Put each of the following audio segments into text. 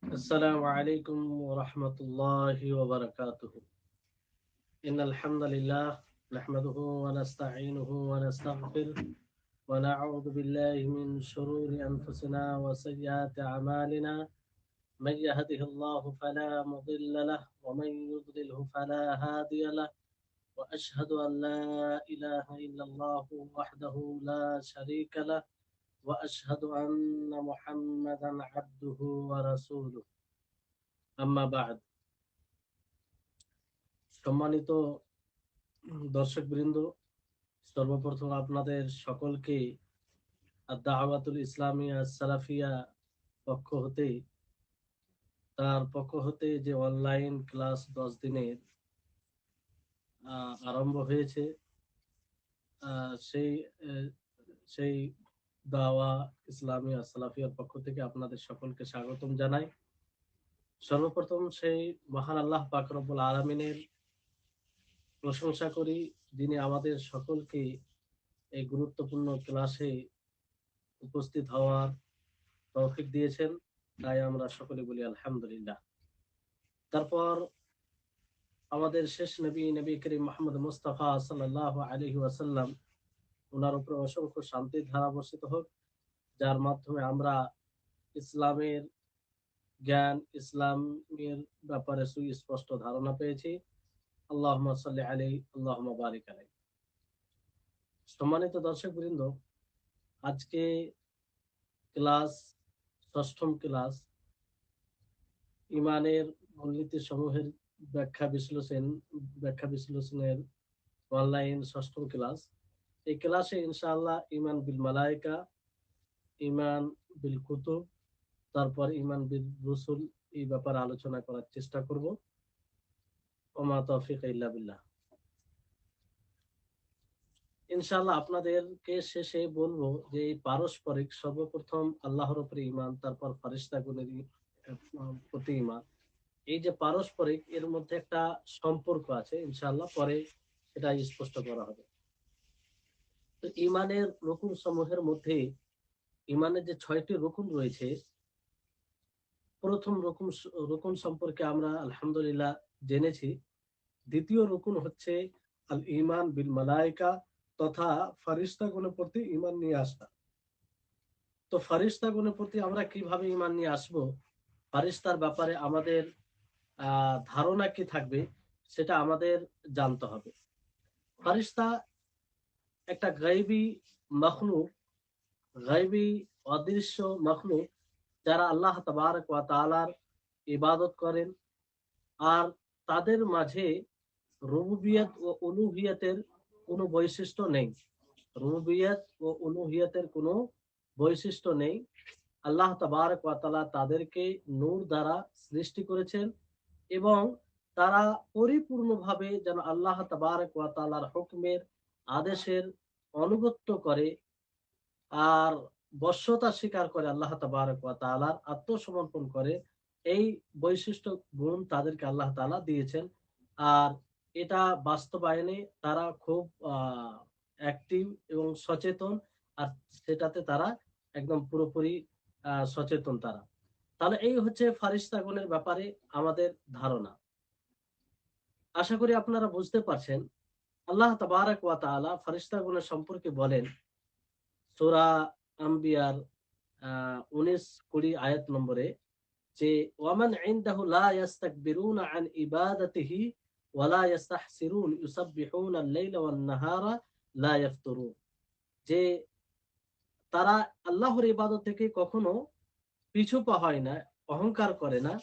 السلام عليكم ورحمة الله وبركاته. إن الحمد لله نحمده ونستعينه ونستغفره ونعوذ بالله من شرور أنفسنا وسيئات أعمالنا. من يهده الله فلا مضل له ومن يضلله فلا هادي له. وأشهد أن لا إله إلا الله وحده لا شريك له وأشهد أن محمدا عبده ورسوله أما بعد. সম্মানিত দর্শকবৃন্দ, সর্বপ্রথম আপনাদের সকলকে দাওয়াতুল ইসলামিয়া সালাফিয়া পক্ষ হতে যে অনলাইন ক্লাস 10 দিনের আরম্ভ হয়েছে, সেই দাওয়া ইসলামিয়া সালাফিয়ার পক্ষ থেকে আপনাদের সকলকে স্বাগতম জানাই। সর্বপ্রথম সেই মহান আল্লাহ পাক রব্বুল আলামিনের প্রশংসা করি, যিনি আমাদের সকলকে এই গুরুত্বপূর্ণ ক্লাসে উপস্থিত হওয়ার তৌফিক দিয়েছেন, তাই আমরা সকলে বলি আলহামদুলিল্লাহ। তারপর আমাদের শেষ নবী করিম মুহাম্মদ মুস্তাফা সাল্লাল্লাহু আলাইহি ওয়াসাল্লাম, ওনার উপরে অসংখ্য শান্তির ধারা বর্ষিত হোক, যার মাধ্যমে আমরা ইসলামের জ্ঞান, ইসলামের ব্যাপারে সুস্পষ্ট ধারণা পেয়েছি। আল্লাহুম্মা সাল্লি আলাইহি আল্লাহুম্মা বারিক আলাইহি। সম্মানিত দর্শকবৃন্দ, আজকে ক্লাস 6ম ক্লাস, ইমানের মূলনীতি সমূহের ব্যাখ্যা বিশ্লেষণের অনলাইন 6ম ক্লাস। এই ক্লাসে ইনশাআল্লাহ ঈমান বিল মালায়েকা, ঈমান বিল কুতুব, তারপর ঈমান বিল রুসুল, এই ব্যাপারে আলোচনা করার চেষ্টা করব। ওমা তৌফিক ইল্লা বিল্লাহ। ইনশাআল্লাহ আপনাদেরকে শেষে বলবো যে এই পারস্পরিক, সর্বপ্রথম আল্লাহর উপরে ঈমান, তারপর ফেরেশতাগণের প্রতি ঈমান, এই যে পারস্পরিক, এর মধ্যে একটা সম্পর্ক আছে, ইনশাআল্লাহ পরে সেটা স্পষ্ট করা হবে। তো ঈমানের রুকুন সমূহের মধ্যে ঈমানের যে 6টি রুকুন রয়েছে, প্রথম রুকুন সম্পর্কে আমরা আলহামদুলিল্লাহ জেনেছি। দ্বিতীয় রুকুন হচ্ছে আল ঈমান বিল মালায়েকা, তথা ফেরেশতাগণের প্রতি ঈমান নিয়ে আসা। তো ফেরেশতাগণের প্রতি আমরা কিভাবে ঈমান নিয়ে আসব, ফেরেশতার ব্যাপারে আমাদের ধারণা কি থাকবে, সেটা আমাদের জানতে হবে। ফেরেশতা একটা গায়বী মাখলুক, গায়বী অদৃশ্য মাখলুক, যারা আল্লাহ তাবারক ওয়া তাআলার ইবাদত করেন, আর তাদের মাঝে রুবুবিয়ত ও উলুহিয়তের কোনো বৈশিষ্ট্য নেই। রুবুবিয়ত ও উলুহিয়তের কোনো বৈশিষ্ট্য নেই। আল্লাহ তাবারক ওয়া তাআলা তাদেরকে নূর দ্বারা সৃষ্টি করেছেন এবং তারা পরিপূর্ণভাবে যেন আল্লাহ তাবারক ওয়া তাআলার হুকুমের, আদেশের অনুগত্য করে আর বশ্যতা স্বীকার করে, আল্লাহ তাবারক ওয়া তাআলার আত্মসমর্পণ করে, এই বৈশিষ্ট্য গুণ তাদেরকে আল্লাহ তাআলা দিয়েছেন। আর এটা বাস্তবায়নে তারা খুব অ্যাক্টিভ এবং সচেতন, আর সেটাতে তারা একদম পুরোপুরি সচেতন তারা। তাহলে এই হচ্ছে ফেরেশতাগণের ব্যাপারে আমাদের ধারণা। আশা করি আপনারা বুঝতে পারছেন। আল্লাহ তাবারক ওয়া তাআলা ফেরেশতাগণের সম্পর্কে বলেন সূরা আম্বিয়ার 19-20 আয়াত নম্বরে, যে ওয়ামান ইনদাহু লা ইস্তাকবিরুনা আন ইবাদাতিহি ওয়া লা ইস্তাহসিরুন ইউসাব্বিহুনা আল-লাইলা ওয়ান নাহারা লা ইয়াফতুরুন, যে তারা আল্লাহর ইবাদত থেকে কখনো পিছু পা হয় না, অহংকার করে না,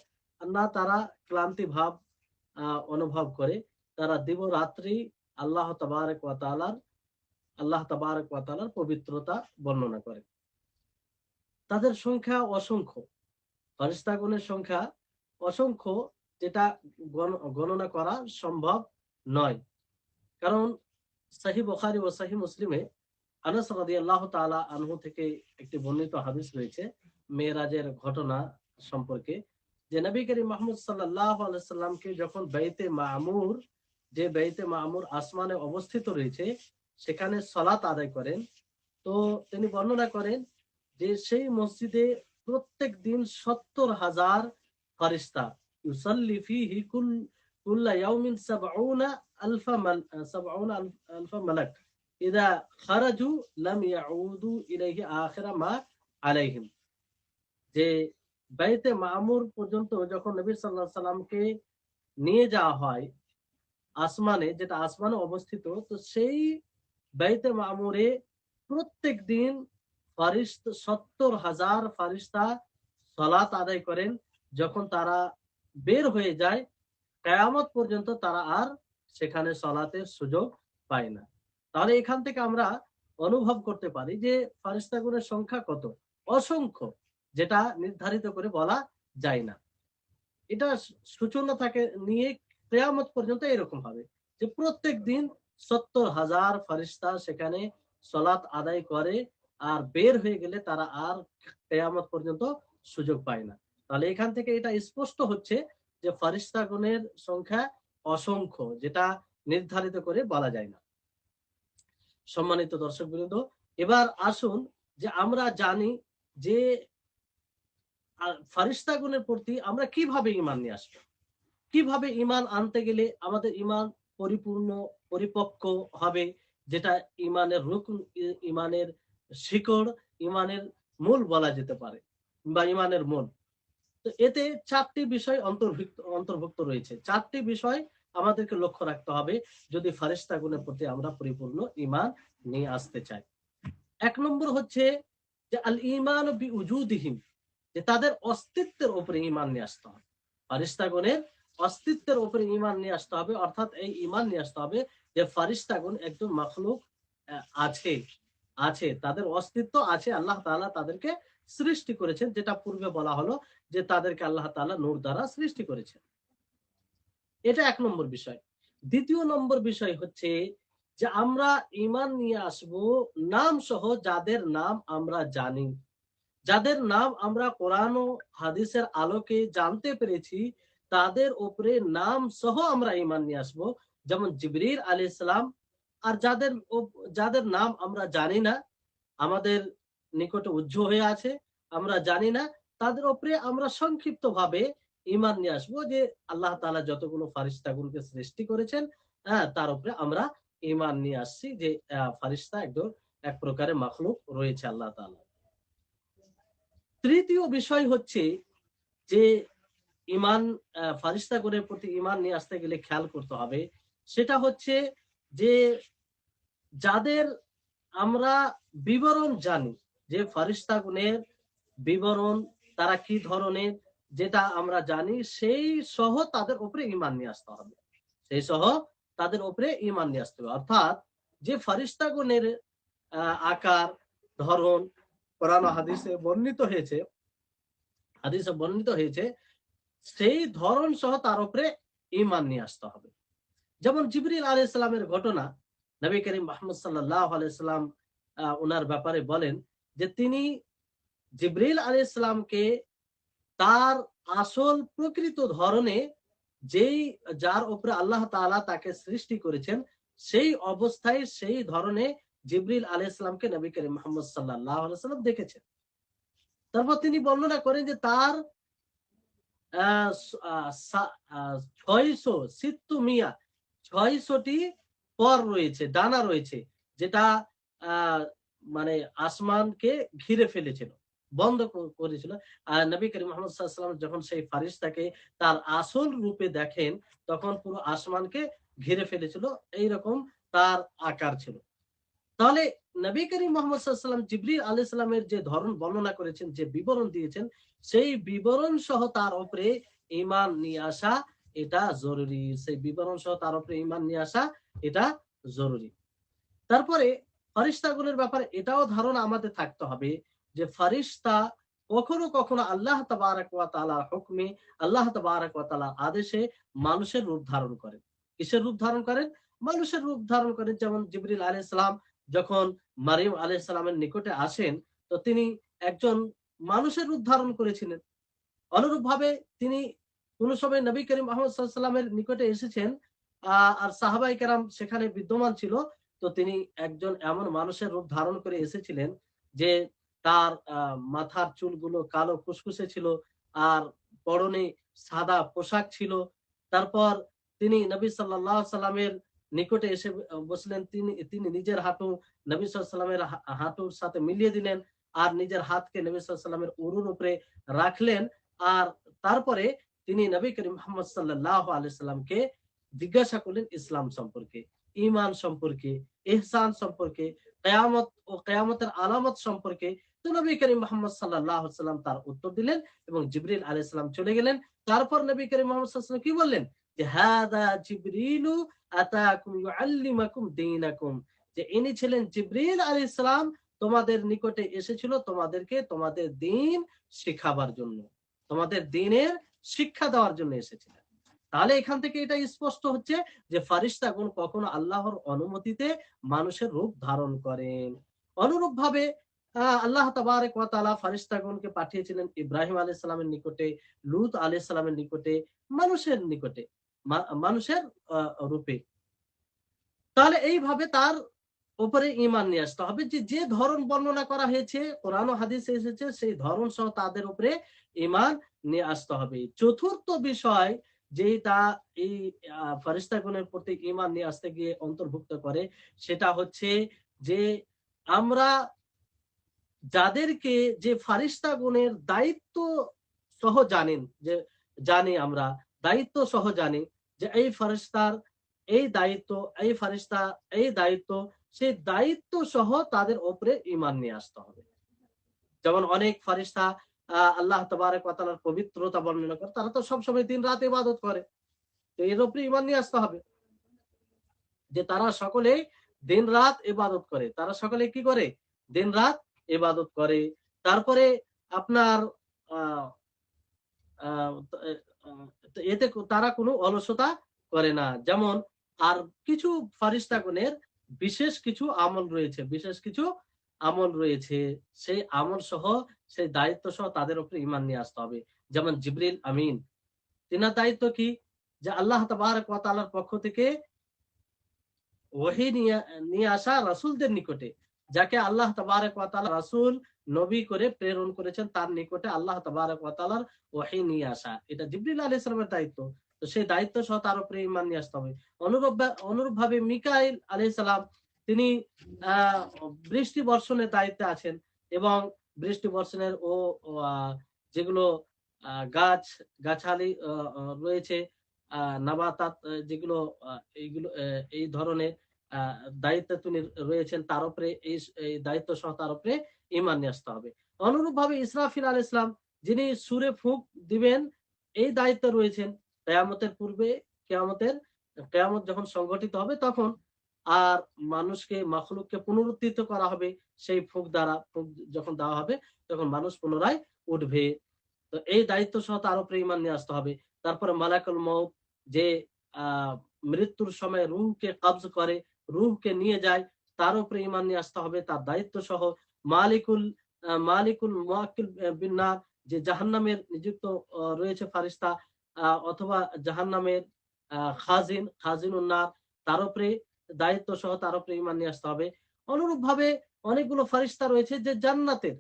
না তারা ক্লান্তি ভাব অনুভব করে। তারা দিবরাত্রি আল্লাহ তাবারক ওয়া তাআলার পবিত্রতা বর্ণনা করে। তাদের সংখ্যা অসংখ্য, ফেরেশতাগণের সংখ্যা অসংখ্য, যেটা গণনা করা সম্ভব নয়। কারণ সহিহ বুখারী ও সহিহ মুসলিমে আনাস রাদিয়াল্লাহু তাআলা আনহু থেকে একটি বর্ণিত হাদিস রয়েছে মেরাজের ঘটনা সম্পর্কে, যে নবী করিম মুহাম্মদ সাল্লাল্লাহু আলাইহি ওয়াসাল্লামকে যখন বাইতে মামুর আসমানে অবস্থিত রয়েছে, সেখানে সালাত আদায় করেন, তো তিনি বর্ণনা করেন যে সেই মসজিদে প্রত্যেক দিন 70,000 ফারিস্তা, ইউসাল্লি ফিহি কুল্লা ইয়াউমিন 70 আলফা মালাক ইযা খারাজু লাম ইয়াউদু ইলাইহি আখিরা মা আলাইহিম। যে বাইতে মামুর পর্যন্ত যখন নবী সাল্লাল্লাহু আলাইহি সাল্লামকে নিয়ে যাওয়া হয় আসমানে, যেটা আসমানে অবস্থিত, তো সেই বাইতে মামুরে প্রত্যেক দিন 70,000 ফারিস্তা সালাত আদায় করেন। যখন তারা বের হয়ে যায় কিয়ামত পর্যন্ত তারা আর সেখানে সালাতের সুযোগ পায় না। তাহলে এখান থেকে আমরা অনুভব করতে পারি যে ফারিস্তাগণের সংখ্যা কত, অসংখ্য, যেটা নির্ধারিত করে বলা যায় না। এটা সূচনা থাকে নিয়ে কিয়ামত পর্যন্ত এরকম হবে যে প্রত্যেক দিন 70,000 ফারিস্তা সেখানে সালাত আদায় করে, আর বের হয়ে গেলে তারা আর কিয়ামত পর্যন্ত সুযোগ পায় না। তাহলে এখান থেকে এটা স্পষ্ট হচ্ছে যে ফারিস্তাগণের সংখ্যা অসংখ্য, যেটা নির্ধারিত করে বলা যায় না। সম্মানিত দর্শকবৃন্দ, এবার আসুন যে আমরা জানি যে ফারিস্তাগণের প্রতি আমরা কিভাবে ঈমান নিয়ে আসবো, কিভাবে ঈমান আনতে গেলে আমাদের ঈমান পরিপূর্ণ পরিপক্ক হবে, যেটা ঈমানের রুকন, ঈমানের শিকড়, ঈমানের মূল বলা যেতে পারে, বা ঈমানের মূল। তো এতে 4টি বিষয় অন্তর্ভুক্ত রয়েছে। 4টি বিষয় আমাদেরকে লক্ষ্য রাখতে হবে যদি ফারিস্তাগণের প্রতি আমরা পরিপূর্ণ ঈমান নিয়ে আসতে চাই। 1 নম্বর হচ্ছে যে আল ঈমান বিউজুদিহিম, যে তাদের অস্তিত্বের উপরে ঈমান নিয়ে আসতে হবে। ফারিস্তাগণের অস্তিত্বের উপরে ঈমান নিয়ে আসতে হবে, অর্থাৎ এই ঈমান নিয়ে আসতে হবে যে ফারিস্তাগণ একজন মাখলুক আছে, তাদের অস্তিত্ব আছে, আল্লাহ তাআলা তাদেরকে সৃষ্টি করেছেন, যেটা পূর্বে বলা হলো যে তাদেরকে আল্লাহ তাআলা নূর দ্বারা সৃষ্টি করেছেন। এটা 1 নম্বর বিষয়। 2য় নম্বর বিষয় হচ্ছে যে আমরা ঈমান নিয়ে আসব নাম সহ, যাদের নাম আমরা জানি, যাদের নাম আমরা কোরআন ও হাদিসের আলোকে জানতে পেরেছি, তাদের উপরে নাম সহ আমরা ঈমান নিয়ে আসব। যেমন জিবরিল আলাইহিস সালাম। আর যাদের নাম আমরা জানি না, আমাদের নিকটে উজ্জ্বল হয়ে আছে, আমরা জানি না, তাদের উপরে আমরা সংক্ষিপ্ত ভাবে ঈমান নিয়ে আসবো যে আল্লাহ তাআলা যতগুলো ফারিস্তাগুলোকে সৃষ্টি করেছেন, তার উপরে আমরা ঈমান নিয়ে আসছি যে ফারিস্তা এক প্রকারের মাখলুক রয়েছে আল্লাহ তাআলা। 3য় বিষয় হচ্ছে যে ঈমান, ফারিস্তাগণের প্রতি ঈমান নিয়ে আসতে গেলে খেয়াল করতে হবে, সেটা হচ্ছে যে যাদের আমরা বিবরণ জানি, যে ফারিস্তাগণের বিবরণ তারা কি ধরনের, যেটা আমরা জানি, সেই সহ তাদের উপরে ঈমান নিয়ে আসতে হবে, সেই সহ তাদের উপরে ঈমান নিয়ে আসতে হবে। অর্থাৎ যে ফারিস্তাগণের আকার, ধরন কোরআন ও হাদিসে বর্ণিত হয়েছে, সেই ধরন সহ তার উপরে ঈমান নিয়ে আসতে হবে। যেমন জিবরিল আলাইহিস সালামের ঘটনা নবী করিম মুহাম্মদ সাল্লাল্লাহু আলাইহি সাল্লাম ওনার ব্যাপারে বলেন যে তিনি জিবরিল আলাইহিস সালামকে তার আসল প্রকৃত ধরনে, যার উপরে আল্লাহ তাআলা তাকে সৃষ্টি করেছেন, সেই অবস্থায় সেই ধরনে জিবরিল আলাইহিস সালামকে নবী করিম মুহাম্মদ সাল্লাল্লাহু আলাইহি সাল্লাম দেখেছেন। তারপর তিনি বর্ণনা করেন যে তার 600টি পর রয়েছে, ডানা রয়েছে, যেটা মানে আসমানকে ঘিরে ফেলেছিল, বন্ধ করেছিল। আর নবী করিম মুহাম্মদ সাল্লাল্লাহু আলাইহি ওয়াসাল্লাম যখন সেই ফারিস্তাকে তার আসল রূপে দেখেন, তখন পুরো আসমানকে ঘিরে ফেলেছিল, এইরকম তার আকার ছিল। তাহলে নবী করিম মুহাম্মদ সাল্লাল্লাহু আলাইহি ওয়াসাল্লাম জিবরিল আলাইহিস সালামের যে ধরন বর্ণনা করেছেন, যে বিবরণ দিয়েছেন, সেই বিবরণ সহ তার উপরে ঈমান নিয়ে আসা এটা জরুরি, সেই বিবরণ সহ তার উপরে ঈমান নিয়ে আসা এটা জরুরি। তারপরে ফারিস্তাগণের ব্যাপারে এটাও ধারণা আমাদের থাকতে হবে যে ফারিস্তা কখনো কখনো আল্লাহ তাবারক ওয়া তাআলার হুকমে, আল্লাহ তাবারক ওয়া তাআলার আদেশে মানুষের রূপ ধারণ করেন। কিসের রূপ ধারণ করেন? মানুষের রূপ ধারণ করেন। যেমন জিবরিল আলাইহিস সালাম যখন মারিয়ম আলাইহিস সালামের নিকটে আসেন, তো তিনি একজন মানুষের রূপ ধারণ করেছিলেন। অনুরূপভাবে তিনি কোন সময় নবী করিম মুহাম্মদ সাল্লাল্লাহু আলাইহি ওয়াসাল্লামের নিকটে এসেছেন, আর সাহাবায়ে কেরাম সেখানে বিদ্যমান ছিল, তো তিনি একজন এমন মানুষের রূপ ধারণ করে এসেছিলেন যে তার মাথার চুলগুলো কালো কুচকুচে ছিল, আর পরনে সাদা পোশাক ছিল। তারপর তিনি নবী সাল্লাল্লাহু আলাইহি সাল্লামের নিকটে এসে বসলেন। তিনি নিজের হাঁটু নবী সাল্লাল্লাহু আলাইহি সাল্লামের হাঁটুর সাথে মিলিয়ে দিলেন, আর নিজের হাতকে নবী সাল্লাল্লাহু আলাইহি সাল্লামের উরুর উপরে রাখলেন। আর তারপরে তিনি নবী করিম মুহাম্মদ সাল্লাল্লাহু আলাইহি সাল্লামকে জিজ্ঞাসা করলেন ইসলাম সম্পর্কে, ঈমান সম্পর্কে, ইহসান সম্পর্কে, কিয়ামত ও কিয়ামতের আলামত সম্পর্কে। তো নবী করিম মুহাম্মদ সাল্লাল্লাহু আলাইহি সাল্লাম তার উত্তর দিলেন এবং জিবরিল আলাইহিস সালাম চলে গেলেন। তারপর নবী করিম মুহাম্মদ সাল্লাল্লাহু আলাইহি সাল্লাম কি বললেন, যে হাদা জিবরিলু আতাকুম ইউআল্লিমাকুম দীনাকুম, যে ইনি ছিলেন জিবরিল আলাইহিস সালাম, তোমাদের নিকটে এসেছিল তোমাদেরকে তোমাদের দ্বীন শেখাবার জন্য, তোমাদের দ্বীনের শিক্ষা দেওয়ার জন্য এসেছিলেন। তাহলে এখান থেকে এটা স্পষ্ট হচ্ছে যে ফারিস্তাগণ কখনো আল্লাহর অনুমতিতে মানুষের রূপ ধারণ করেন। অনুরূপ ভাবে আল্লাহ তাবারক ওয়া তাআলা ফারিস্তাগণকে পাঠিয়েছিলেন ইব্রাহিম আলাইহিস সালামের নিকটে, লূত আলাইহিস সালামের নিকটে, মানুষের নিকটে, মানুষের রূপে। তাহলে এইভাবে তার উপরে ঈমান নিয়ে আসতে হবে, যে যে ধরন বর্ণনা করা হয়েছে কোরআন ও হাদিসে এসেছে সেই ধরন সহ তাদের উপরে ঈমান নিয়ে আসতে হবে। চতুর্থ বিষয় যেটা এই ফেরেশতাগণের প্রতি ঈমান নিয়ে আসতে গিয়ে অন্তর্ভুক্ত করে, সেটা হচ্ছে যে আমরা যাদেরকে, যে ফারিস্তাগণের দায়িত্ব সহ জানি আমরা দায়িত্ব সহ জানি যে এই ফারিস্তার এই দায়িত্ব, এই ফারিস্তা এই দায়িত্ব, সেই দায়িত্ব সহ তাদের উপরে ঈমান নিয়ে আসতে হবে। যেমন অনেক ফারিস্তা আল্লাহ তাবারক ওয়া তাআলার পবিত্রতা বর্ণনা করে, তারা তো সবসময় দিন রাত ইবাদত করে, তো এর উপরে ঈমান নিয়ে আসতে হবে যে তারা সকলে দিন রাত ইবাদত করে, তারা সকলে কি করে, দিন রাত ইবাদত করে। তারপরে আপনার আহ এতে তারা কোনো অলসতা করে না। যেমন আর কিছু ফারিস্তাগণের বিশেষ কিছু আমল রয়েছে, বিশেষ কিছু আমল রয়েছে, সেই আমল সহ সেই দায়িত্ব সহ তাদের উপরে ঈমান নিয়ে আসতে হবে। যেমন জিবরিল আমিন, তিনার দায়িত্ব কি, যে আল্লাহ তাবারক ওয়া তাআলার পক্ষ থেকে ওহী নিয়ে আসা রাসূলদের নিকটে, যাকে আল্লাহ তাবারক ওয়া তাআলা রাসূল নবী করে প্রেরণ করেছেন, তার নিকটে আল্লাহ তাবারক ওয়া তাআলার ওহী নিয়ে আসা, এটা জিবরিল আলাইহিস সালামের দায়িত্ব। তো সেই দায়িত্ব সহ তার উপরে ঈমান নিয়ে আসতে হবে। অনুরূপ ভাবে মিকাইল আলাইহিস সালাম, তিনি বৃষ্টি বর্ষণের দায়িত্বে আছেন এবং বৃষ্টি বর্ষণের যেগুলো গাছ গাছালি রয়েছে, নাবাতাত, যেগুলো এইগুলো এই ধরনের দায়িত্ব তিনি রয়েছেন, তার উপরে এই দায়িত্ব সহ তার উপরে ঈমান নিয়ে আসতে হবে। অনুরূপ ভাবে ইসরাফিল আলাইহিস সালাম, যিনি সুরে ফুঁক দিবেন, এই দায়িত্ব রয়েছেন কিয়ামতের পূর্বে, কিয়ামত যখন সংঘটিত হবে তখন আর মানুষকে, মাখলুককে পুনরুত্থিত করা হবে সেই ফুঁক দ্বারা। ফুঁক যখন দেওয়া হবে তখন মানুষ পুনরায় উঠবে। তো এই দায়িত্ব সহ তার উপরে ঈমান নিয়ে আসতে হবে। তারপরে মালাকুল মউত, যে মৃত্যুর সময় রূহকে কবজ করে, রূহকে নিয়ে যায়, তার উপরে ঈমান নিয়ে আসতে হবে, তার দায়িত্ব সহ। মালিকুল মুআক্কিল বিন নার, যে জাহান্নামের নিযুক্ত রয়েছে ফারিস্তা, অথবা জাহান্নামের খাজিনুন নার, তার উপরে দায়িত্ব সহ তার উপরে ঈমান নিয়ে আসতে হবে। অনুরূপ ভাবে অনেকগুলো ফারিস্তা রয়েছে যে জান্নাতের,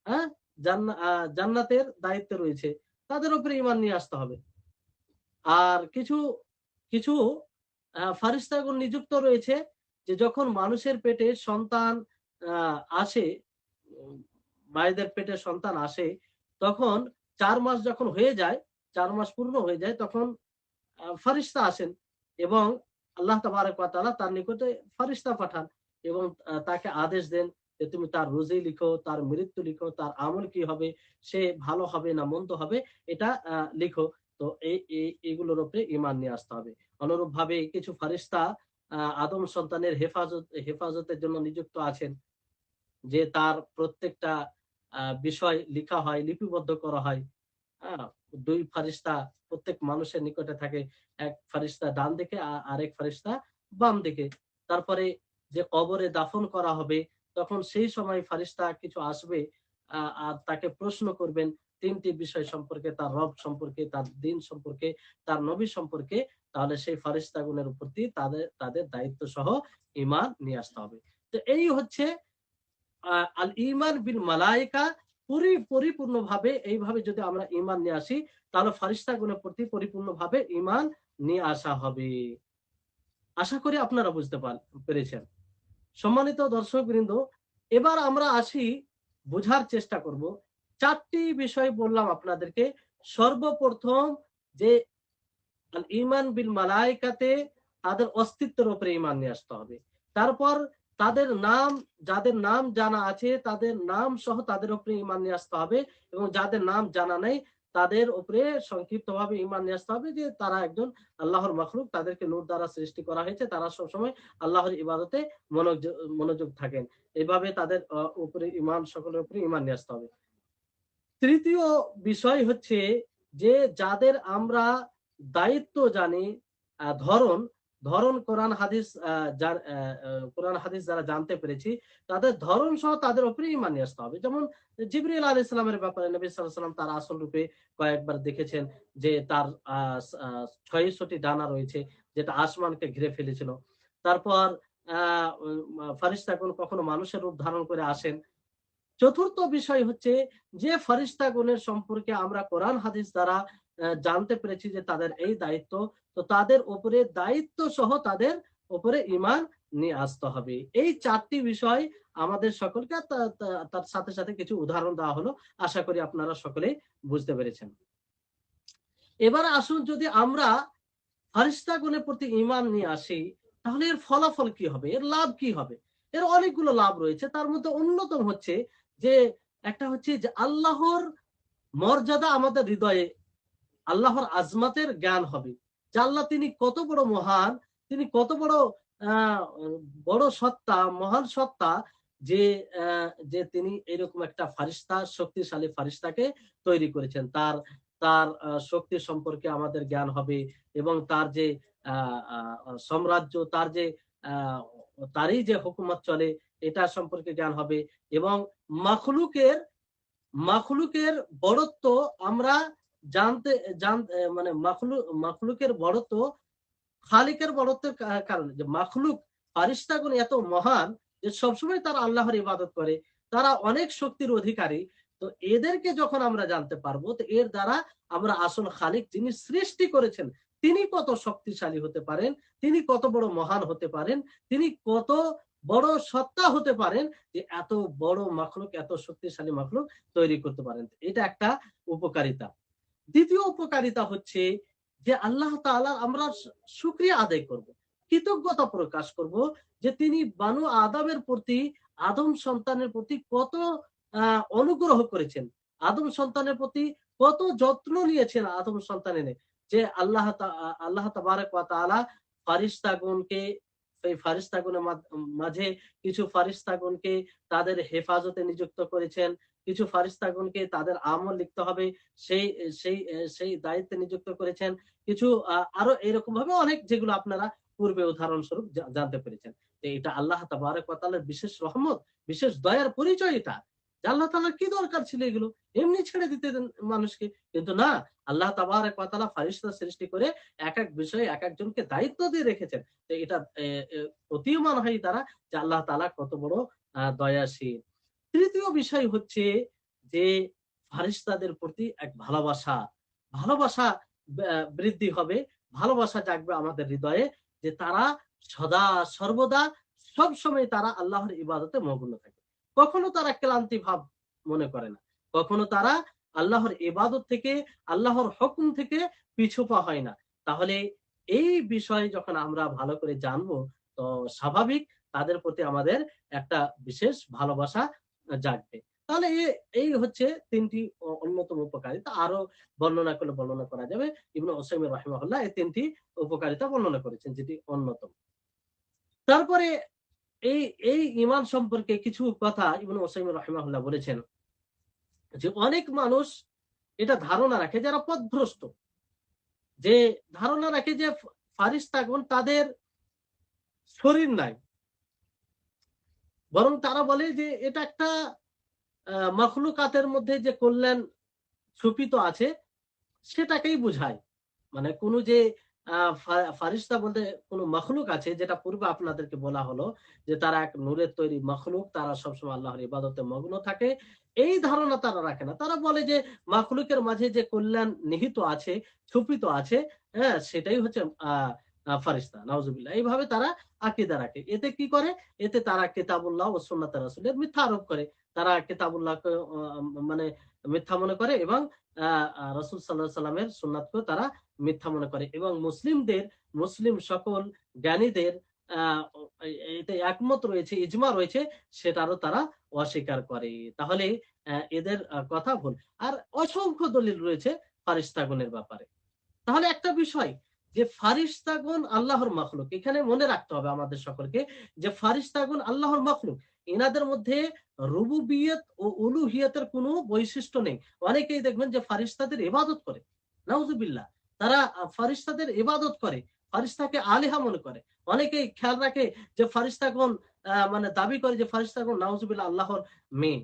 হ্যাঁ, জান্নাতের দায়িত্বে রয়েছে, তাদের উপরে ঈমান নিয়ে আসতে হবে। আর কিছু কিছু ফারিস্তাগণ নিযুক্ত রয়েছে যে যখন মানুষের পেটে সন্তান আসে, মায়েদের পেটে সন্তান আসে, তখন 4 মাস যখন হয়ে যায়, 4 মাস পূর্ণ হয়ে যায়, তখন ফারিস্তা আসেন এবং আল্লাহ তাবারক ওয়া তাআলা তার নিকটে ফারিস্তা পাঠান এবং তাকে আদেশ দেন যে তুমি তার রুজি লিখো, তার মৃত্যু লিখো, তার আমল কি হবে, সে ভালো হবে না মন্দ হবে, এটা লিখো। তো এইগুলোর উপরে ঈমান নিয়ে আসতে হবে। অনুরূপ ভাবে কিছু ফারিস্তা আদম সন্তানের হেফাজতের জন্য নিযুক্ত আছেন, যে তার প্রত্যেকটা বিষয় লিখা হয়, লিপিবদ্ধ করা হয়। হ্যাঁ, 2 ফারিস্তা প্রত্যেক মানুষের নিকটে থাকে, এক ফারিস্তা ডান দিকে, আরেক ফারিস্তা বাম দিকে। তারপরে যে কবরে দাফন করা হবে, তখন সেই সময় ফারিস্তা কিছু আসবে আর তাকে প্রশ্ন করবেন 3টি বিষয় সম্পর্কে, তার রব সম্পর্কে, তার দ্বীন সম্পর্কে, তার নবী সম্পর্কে। তাহলে সেই ফারিস্তাগণের প্রতি তাদের দায়িত্ব সহ ঈমান নিয়ে আসতে হবে। তো এই হচ্ছে আল ঈমান বিল মালায়েকা পরিপূর্ণভাবে এইভাবে যদি আমরা ঈমান নিয়ে আসি, তাহলে ফারিস্তাগণের প্রতি পরিপূর্ণভাবে ঈমান নিয়ে আসা হবে। আশা করি আপনারা বুঝতে পেরেছেন। সম্মানিত দর্শকবৃন্দ, এবার আমরা আসি, বোঝার চেষ্টা করব। 4টি বিষয় বললাম আপনাদেরকে। সর্বপ্রথম যে আল ঈমান বিল মালায়েকাতে, তাদের অস্তিত্বের উপরে ঈমান নিয়ে আসতে হবে। তারপর তাদের নাম, যাদের নাম জানা আছে তাদের নাম সহ তাদের উপরে ঈমান নিয়ে আসতে হবে, এবং যাদের নাম জানা নেই তাদের উপরে সংক্ষিপ্তভাবে ঈমান নিয়ে আসতে হবে যে তারা একজন আল্লাহর মাখলুক, তাদেরকে নূর দ্বারা সৃষ্টি করা হয়েছে, তারা সবসময় আল্লাহর ইবাদতে মনোযোগ থাকেন। এইভাবে তাদের উপরে ঈমান, সকলের উপরে ঈমান নিয়ে আসতে হবে। তৃতীয় বিষয় হচ্ছে যে যাদের আমরা দায়িত্ব জানি, ধরন ধরন কোরআন হাদিস, কোরআন হাদিস যারা জানতে পেরেছি তাদের ধরন সহ তাদের উপরে ঈমান নিয়ে আসতে হবে। যেমন জিবরিল আলাইহিস সালামের ব্যাপারে নবী সাল্লাল্লাহু আলাইহি ওয়াসাল্লাম তার আসল রূপে কয়েকবার দেখেছেন, যে তার 600টি ডানা রয়েছে যেটা আসমানকে ঘিরে ফেলেছিল। তারপর ফারিস্তাগণ কখনো মানুষের রূপ ধারণ করে আসেন। চতুর্থ বিষয় হচ্ছে যে ফারিস্তাগণের সম্পর্কে আমরা কোরআন হাদিস দ্বারা জানতে পেরেছি যে তাদের এই দায়িত্ব, তো তাদের উপরে দায়িত্ব সহ তাদের উপরে ঈমান নিয়ে আসতে হবে। এই 4টি বিষয় আমাদের সকলকে, তার সাথে সাথে কিছু উদাহরণ দেওয়া হলো। আশা করি আপনারা সকলেই বুঝতে পেরেছেন। এবার আসুন, যদি আমরা ফারিস্তাগণের প্রতি ঈমান নিয়ে আসি, তাহলে এর ফলাফল কি হবে, এর লাভ কি হবে? এর অনেকগুলো লাভ রয়েছে। তার মধ্যে অন্যতম হচ্ছে যে, একটা হচ্ছে যে আল্লাহর মর্যাদা আমাদের হৃদয়ে, আল্লাহর আজমাতের জ্ঞান হবে যে আল্লাহ তিনি কত বড় মহান, তিনি কত বড় বড় সত্তা, মহান সত্তা, যে যে তিনি এরকম একটা ফারিস্তা, শক্তিশালী ফারিস্তাকে তৈরি করেছেন। তার তার শক্তি সম্পর্কে আমাদের জ্ঞান হবে, এবং তার যে সাম্রাজ্য, তার যে তারই যে হুকুমত চলে, এটা সম্পর্কে জ্ঞান হবে। এবং মাখলুকের মাখলুকের বড়ত্ব আমরা মানে মাখলুকের বড়ত্ব খালিকের বড়ত্বের কারণে, যে মাখলুক ফারিস্তাগণ এত মহান যে সবসময় তারা আল্লাহর ইবাদত করে, তারা অনেক শক্তির অধিকারী। তো এদেরকে যখন আমরা জানতে পারবো, তো এর দ্বারা আমরা আসল খালিক যিনি সৃষ্টি করেছেন তিনি কত শক্তিশালী হতে পারেন, তিনি কত বড় মহান হতে পারেন, তিনি কত বড় সত্তা হতে পারেন, যে এত বড় মাখলুক, এত শক্তিশালী মাখলুক তৈরি করতে পারেন। এটা একটা উপকারিতা। দ্বিতীয় উপকারিতা হচ্ছে যে আল্লাহ তাআলার আমরা শুকরিয়া আদায় করব, কৃতজ্ঞতা প্রকাশ করব, যে তিনি বানু আদমের প্রতি, আদম সন্তানের প্রতি কত অনুগ্রহ করেছেন, আদম সন্তানের প্রতি কত যত্ন নিয়েছেন আদম সন্তানের, যে আল্লাহ তাবারক ওয়া তাআলা ফারিস্তাগণকে, এই ফারিস্তাগণের মাঝে কিছু ফারিস্তাগণকে তাদের হেফাজতে নিযুক্ত করেছেন, কিছু ফারিস্তাগণকে তাদের আমল লিখতে হবে সেই সেই সেই দায়িত্বে নিযুক্ত করেছেন, কিছু আরো এরকম ভাবে অনেক, যেগুলো আপনারা পূর্বে উদাহরণস্বরূপ জানতে পেরেছেন। তো এটা আল্লাহ তাবারক ওয়া তাআলার বিশেষ রহমত, বিশেষ দয়ার পরিচয় এটা। যে আল্লাহ তাআলার কি দরকার ছিল এগুলো, এমনি ছেড়ে দিতে মানুষকে। কিন্তু না, আল্লাহ তাবারক ওয়া তাআলা ফারিস্তা সৃষ্টি করে এক এক বিষয়ে এক একজনকে দায়িত্ব দিয়ে রেখেছেন। তো এটা প্রতীয়মান হয় তারা যে আল্লাহ তাআলা কত বড় দয়াশীল। তৃতীয় বিষয় হচ্ছে যে ফারিস্তাদের প্রতি এক ভালোবাসা, ভালোবাসা বৃদ্ধি হবে, ভালোবাসা জাগবে আমাদের হৃদয়ে, যে তারা সদা সর্বদা সব সময় তারা আল্লাহর ইবাদতে মগ্ন থাকে। কখনো তারা ক্লান্তি ভাব মনে করে না, কখনো তারা আল্লাহর ইবাদত থেকে, আল্লাহর হুকুম থেকে পিছু পা হয় না। তাহলে এই বিষয় যখন আমরা ভালো করে জানবো, তো স্বাভাবিক তাদের প্রতি আমাদের একটা বিশেষ ভালোবাসা জাগবে। তাহলে এই হচ্ছে 3টি অন্যতম উপকারিতা। আরো বর্ণনা করলে বর্ণনা করা যাবে। ইবনে উসাইমিন রাহিমাহুল্লাহ এই 3টি উপকারিতা বর্ণনা করেছেন, যেটি অন্যতম। তারপরে এই এই ঈমান সম্পর্কে কিছু কথা ইবনে উসাইমিন রাহিমাহুল্লাহ বলেছেন, যে অনেক মানুষ এটা ধারণা রাখে, যারা পথভ্রষ্ট, যে ধারণা রাখে যে ফারিস্তাগণ তাদের শরীর নাই, বরং তারা বলে যে এটা একটা মাখলুকাতের মধ্যে যে কল্যাণ সুপিত আছে সেটাকেই বোঝায়। মানে কোনো যে ফারিস্তা বলতে কোন মখলুক আছে, যেটা পূর্বে আপনাদেরকে বলা হলো যে তারা এক নূরের তৈরি মখলুক, তারা সবসময় আল্লাহর ইবাদতে মগ্ন থাকে, এই ধারণা তারা রাখে না। তারা বলে যে মখলুকের মাঝে যে কল্যাণ নিহিত আছে, ছুপিত আছে, হ্যাঁ, সেটাই হচ্ছে ফারিস্তা। নাউজুবিল্লাহ। এইভাবে তারা আকীদা রাখে। এতে কি করে? এতে তারা কিতাবুল্লাহ ও সুন্নাতে রাসূলের মিথ্যা আরোপ করে। তারা কিতাবুল্লাহকে মানে মিথ্যা মনে করে, এবং রাসূল সাল্লাল্লাহু আলাইহি সাল্লামের সুন্নাতকেও তারা মিথ্যা মনে করে, এবং মুসলিম সকল জ্ঞানীদের আহ, এতে একমত রয়েছে, ইজমা রয়েছে, সেটারও তারা অস্বীকার করে। তাহলে এদের কথা ভুল। আর অসংখ্য দলিল রয়েছে ফারিস্তাগণের ব্যাপারে। তাহলে একটা বিষয়, যে ফারিস্তাগণ আল্লাহর মাখলুক, এখানে মনে রাখতে হবে আমাদের সকলকে, যে ফারিস্তাগণ আল্লাহর মাখলুক। এনাদের মধ্যে রুবুবিয়ত ও উলুহিয়তের কোনো বৈশিষ্ট্য নেই। অনেকেই দেখবেন যে ফারিস্তাদের ইবাদত করে, নাউজুবিল্লাহ, তারা ফারিস্তাদের ইবাদত করে, ফারিস্তাকে আলিহা মনে করে। অনেকেই খেয়াল রাখে যে ফারিস্তাগণ মানে দাবি করে যে ফারিস্তাগণ নাউজুবিল্লাহ আল্লাহর মেয়ে।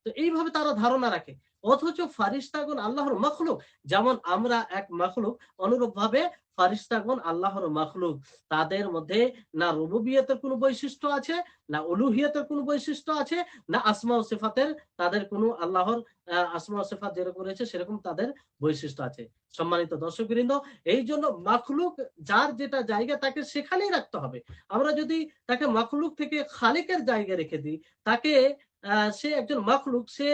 তো এইভাবে তারা ধারণা রাখে, অথচ ফারিস্তাগণ আল্লাহর মখলুক। যেমন আমরা এক মখলুক, অনুরূপ ভাবে ফারিস্তাগণ আল্লাহর মখলুক। তাদের মধ্যে না রুবুবিয়তের কোনো বৈশিষ্ট্য আছে, না উলুহিয়তের কোনো বৈশিষ্ট্য আছে, না আসমা ও সিফাতের তাদের কোনো আল্লাহর আসমা ও সিফাত যেরকম রয়েছে সেরকম তাদের বৈশিষ্ট্য আছে। সম্মানিত দর্শকবৃন্দ, এই জন্য মখলুক যার যেটা জায়গা তাকে সেখানেই রাখতে হবে। আমরা যদি তাকে মখলুক থেকে খালিকের জায়গায় রেখে দিই, তাকে সে একজন মখলুক, সে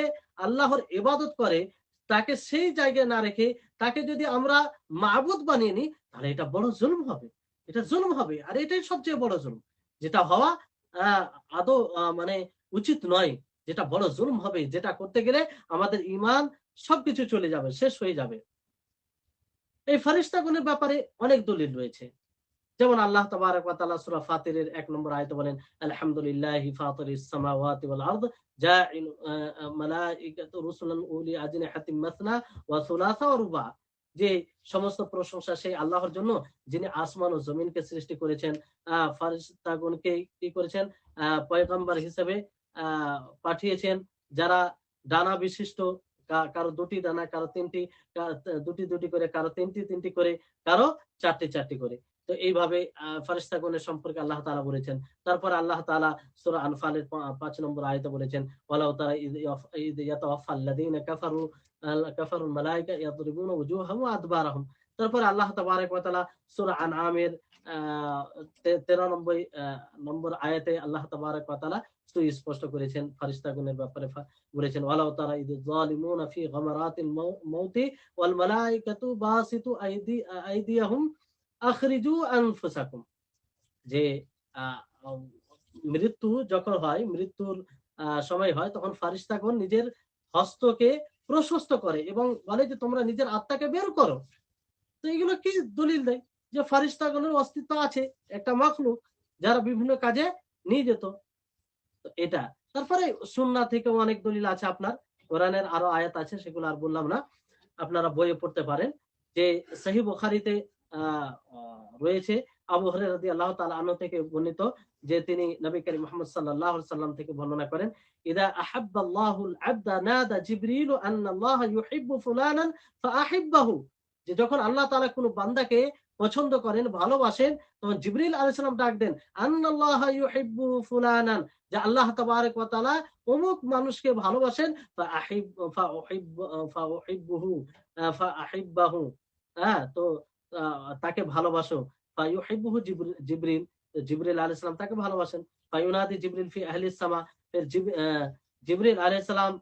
আল্লাহর ইবাদত করে, তাকে সেই জায়গায় না রেখে তাকে যদি আমরা মাবুদ বানিয়ে নিই, তাহলে এটা বড় জুলুম হবে। এটা জুলুম হবে, আর এটাই সবচেয়ে বড় জুলুম, যেটা হওয়া আহ, আদৌ মানে উচিত নয়। যেটা বড় জুলুম হবে, যেটা করতে গেলে আমাদের ঈমান সবকিছু চলে যাবে, শেষ হয়ে যাবে। এই ফারিস্তাগণের ব্যাপারে অনেক দলিল রয়েছে। যেমন আল্লাহ তাবারাক ওয়া তাআলা সূরা ফাতিরের ১ নম্বর আয়াতে বলেন, আলহামদুলিল্লাহি ফাতিরিস সামাওয়াতি ওয়াল আরদ জাইলু মালাইকাতু রুসুলান উলি আজনিহাতিন মাসনা ওয়া সুলাসা ওয়া রুবা। যে সমস্ত প্রশংসা সেই আল্লাহর জন্য, যিনি আসমান ও জমিনকে সৃষ্টি করেছেন, ফারিস্তাগণকে কি করেছেন, পয়গম্বর হিসেবে পাঠিয়েছেন, যারা ডানা বিশিষ্ট, কারো দুটি ডানা, কারো তিনটি, দুটি দুটি করে, কারো তিনটি তিনটি করে, কারো চারটি চারটি করে। তো এইভাবে ফারিস্তাগণের সম্পর্কে আল্লাহ তাআলা বলেছেন। তারপর আল্লাহ তাআলা সূরা আনফালের ৫ নম্বর আয়াতে বলেছেন, ওয়ালাউ তারা ইয ইয়াতাওয়াফাল্লাযীনা কাফারুল মালায়েকা ইয়াদরিবুনা ওয়ুজুহাহুম ওয়া আদবারাহুম। তারপর আল্লাহ তাবারাক ওয়া তাআলা সূরা আনআমের ৯৩ নম্বর আয়াতে আল্লাহ তাবারাক ওয়া তাআলা সুস্পষ্ট করেছেন ফারিস্তাগণের ব্যাপারে, বলেছেন, ওয়ালাউ তারা ইয যালিমুনা ফি গামারাতিল মাউতি ওয়াল মালায়েকাতু বাসিতু আইদিয়াহুম আখরিজু আনফুসাকুম। যে আহ, মৃত্যু যখন হয়, মৃত্যুর সময় হয়, তখন ফারিস্তাগণ নিজের হস্তকে প্রশস্ত করে এবং বলে যে তোমরা নিজের আত্মাকে বের করো। তো এগুলো কি দলিল দেয় যে ফারিস্তাগণের অস্তিত্ব আছে, একটা মাখলুক যারা বিভিন্ন কাজে নিয়ে যেত। তো এটা, তারপরে সুন্নাহ থেকেও অনেক দলিল আছে আপনার, কোরআনের আরো আয়াত আছে, সেগুলো আর বললাম না, আপনারা বইয়ে পড়তে পারেন। যে সহিহ বুখারীতে রয়েছে, আবু হুরায়রা রাদিয়াল্লাহু তাআলা আনহু থেকে বর্ণিত, যে তিনি নবী করিম মুহাম্মদ সাল্লাল্লাহু আলাইহি সাল্লাম থেকে বর্ণনা করেন, ইযা আহাব্বাল্লাহুল আবদা নাদা জিবরিল আন্নাল্লাহা ইউহিব্বু ফুলানান ফাআহিব্বাহু। যে যখন আল্লাহ তাআলা কোনো বান্দাকে পছন্দ করেন, ভালোবাসেন, তখন জিবরিল আলাইহিস সালাম ডাক দেন, আন্নাল্লাহা ইউহিব্বু ফুলানান, যে আল্লাহ তাবারক ওয়া তাআলা অমুক মানুষকে ভালোবাসেন, ফাউহিব্বুহু ফাআহিব্বাহু। হ্যাঁ, তো তাকে ভালোবাসো। ফায়ুহিব্বুহু জিবরিল, জিবরিল আলাইহিস সালাম তাকে ভালোবাসেন। ফায়ুনাদি জিবরিল ফি আহলিস সামা, ফির জিবরিল আলাইহিস সালাম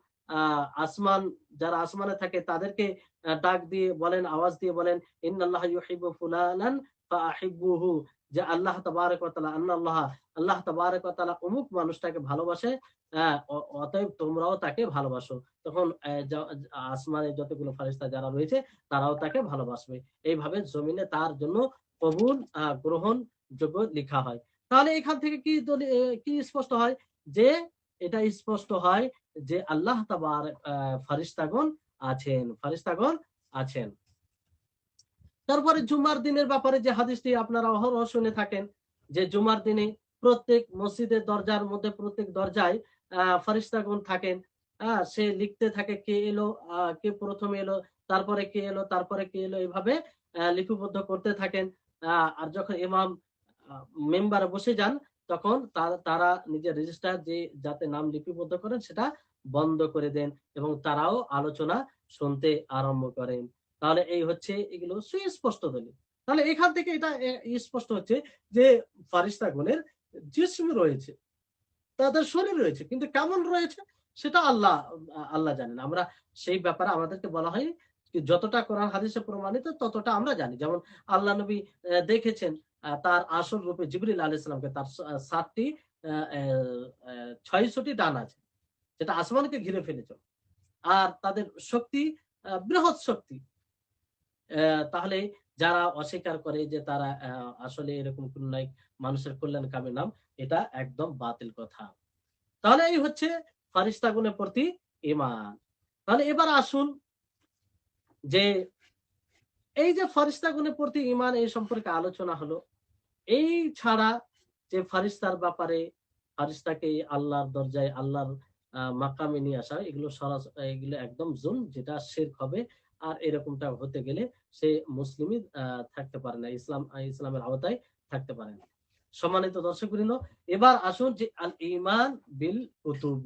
আসমান, যারা আসমানে থাকে তাদেরকে ডাক দিয়ে বলেন, আওয়াজ দিয়ে বলেন, ইন্নাল্লাহা ইউহিব্বু ফুলানান ফাআহিব্বুহু, যে আল্লাহ তাবারক ওয়া তাআলা, আল্লাহ তাবারক ওয়া তাআলা অমুক মানুষটাকে ভালোবাসে, অতএব তোমরাও তাকে ভালোবাসো। তখন আসমানে যতগুলো ফেরেশতা যারা রয়েছে তারাও তাকে ভালোবাসবে। এইভাবে জমিনে তার জন্য কবুল গ্রহণ যোগ্য লেখা হয়। তাহলে এখান থেকে কি স্পষ্ট হয়, যে এটা স্পষ্ট হয় যে আল্লাহ তাবারক ফারিস্তাগণ আছেন। তারপরে জুমার দিনের ব্যাপারে যে হাদিসটি আপনারা অহরহ শুনে থাকেন, যে জুমার দিনে প্রত্যেক মসজিদের দরজার মধ্যে, প্রত্যেক দরজায় ফারিস্তাগণ থাকেন। সে লিখতে থাকে কে এলো, কে প্রথমে এলো, তারপরে কে এলো, তারপরে কে এলো, এইভাবে লিপিবদ্ধ করতে থাকেন। আর যখন ইমাম মেম্বারে বসে যান, তখন তারা নিজের রেজিস্টার যে যাতে নাম লিপিবদ্ধ করেন সেটা বন্ধ করে দেন এবং তারাও আলোচনা শুনতে আরম্ভ করেন। তাহলে এই হচ্ছে এগুলো সুস্পষ্ট দলিল। তাহলে এখান থেকে এটা স্পষ্ট হচ্ছে যে ফারিস্তাগণের জিসম রয়েছে, তাদের শরীর রয়েছে, কিন্তু কেমন রয়েছে সেটা আল্লাহ জানেন। আমরা সেই ব্যাপারে আমাদেরকে বলা হয় যতটা কোরআন হাদিসে প্রমাণিত ততটা আমরা জানি। যেমন আল্লাহ নবী দেখেছেন তার আসল রূপে জিবরিল আলাইহিস সালামকে, তার ৭টি ৬০টি ডান আছে যেটা আসমানকে ঘিরে ফেলেছে, আর তাদের শক্তি বৃহৎ শক্তি। তাহলে যারা অস্বীকার করে যে তারা আসলে এরকম কোন নাই মানুষের কল্যাণকামী নাম, এটা একদম বাতিল কথা। তাহলে এই হচ্ছে ফারিস্তাগণের প্রতি ঈমান। তাহলে এবার আসুন যে এই যে ফারিস্তাগণের প্রতি ঈমান, এই সম্পর্কে আলোচনা হলো। এই ছাড়া যে ফারিস্তার ব্যাপারে, ফারিস্তাকে আল্লাহর দরজায়, আল্লাহর মাকামে নিয়ে আসা, এগুলো এগুলো একদম জুলম, যেটা শিরক হবে। আর এরকমটা হতে গেলে সে মুসলিমই থাকতে পারে না, ইসলামের আওতায় থাকতে পারে না। সম্মানিত দর্শকবৃন্দ, এবার আসুন যে আল ঈমান বিল কুতুব।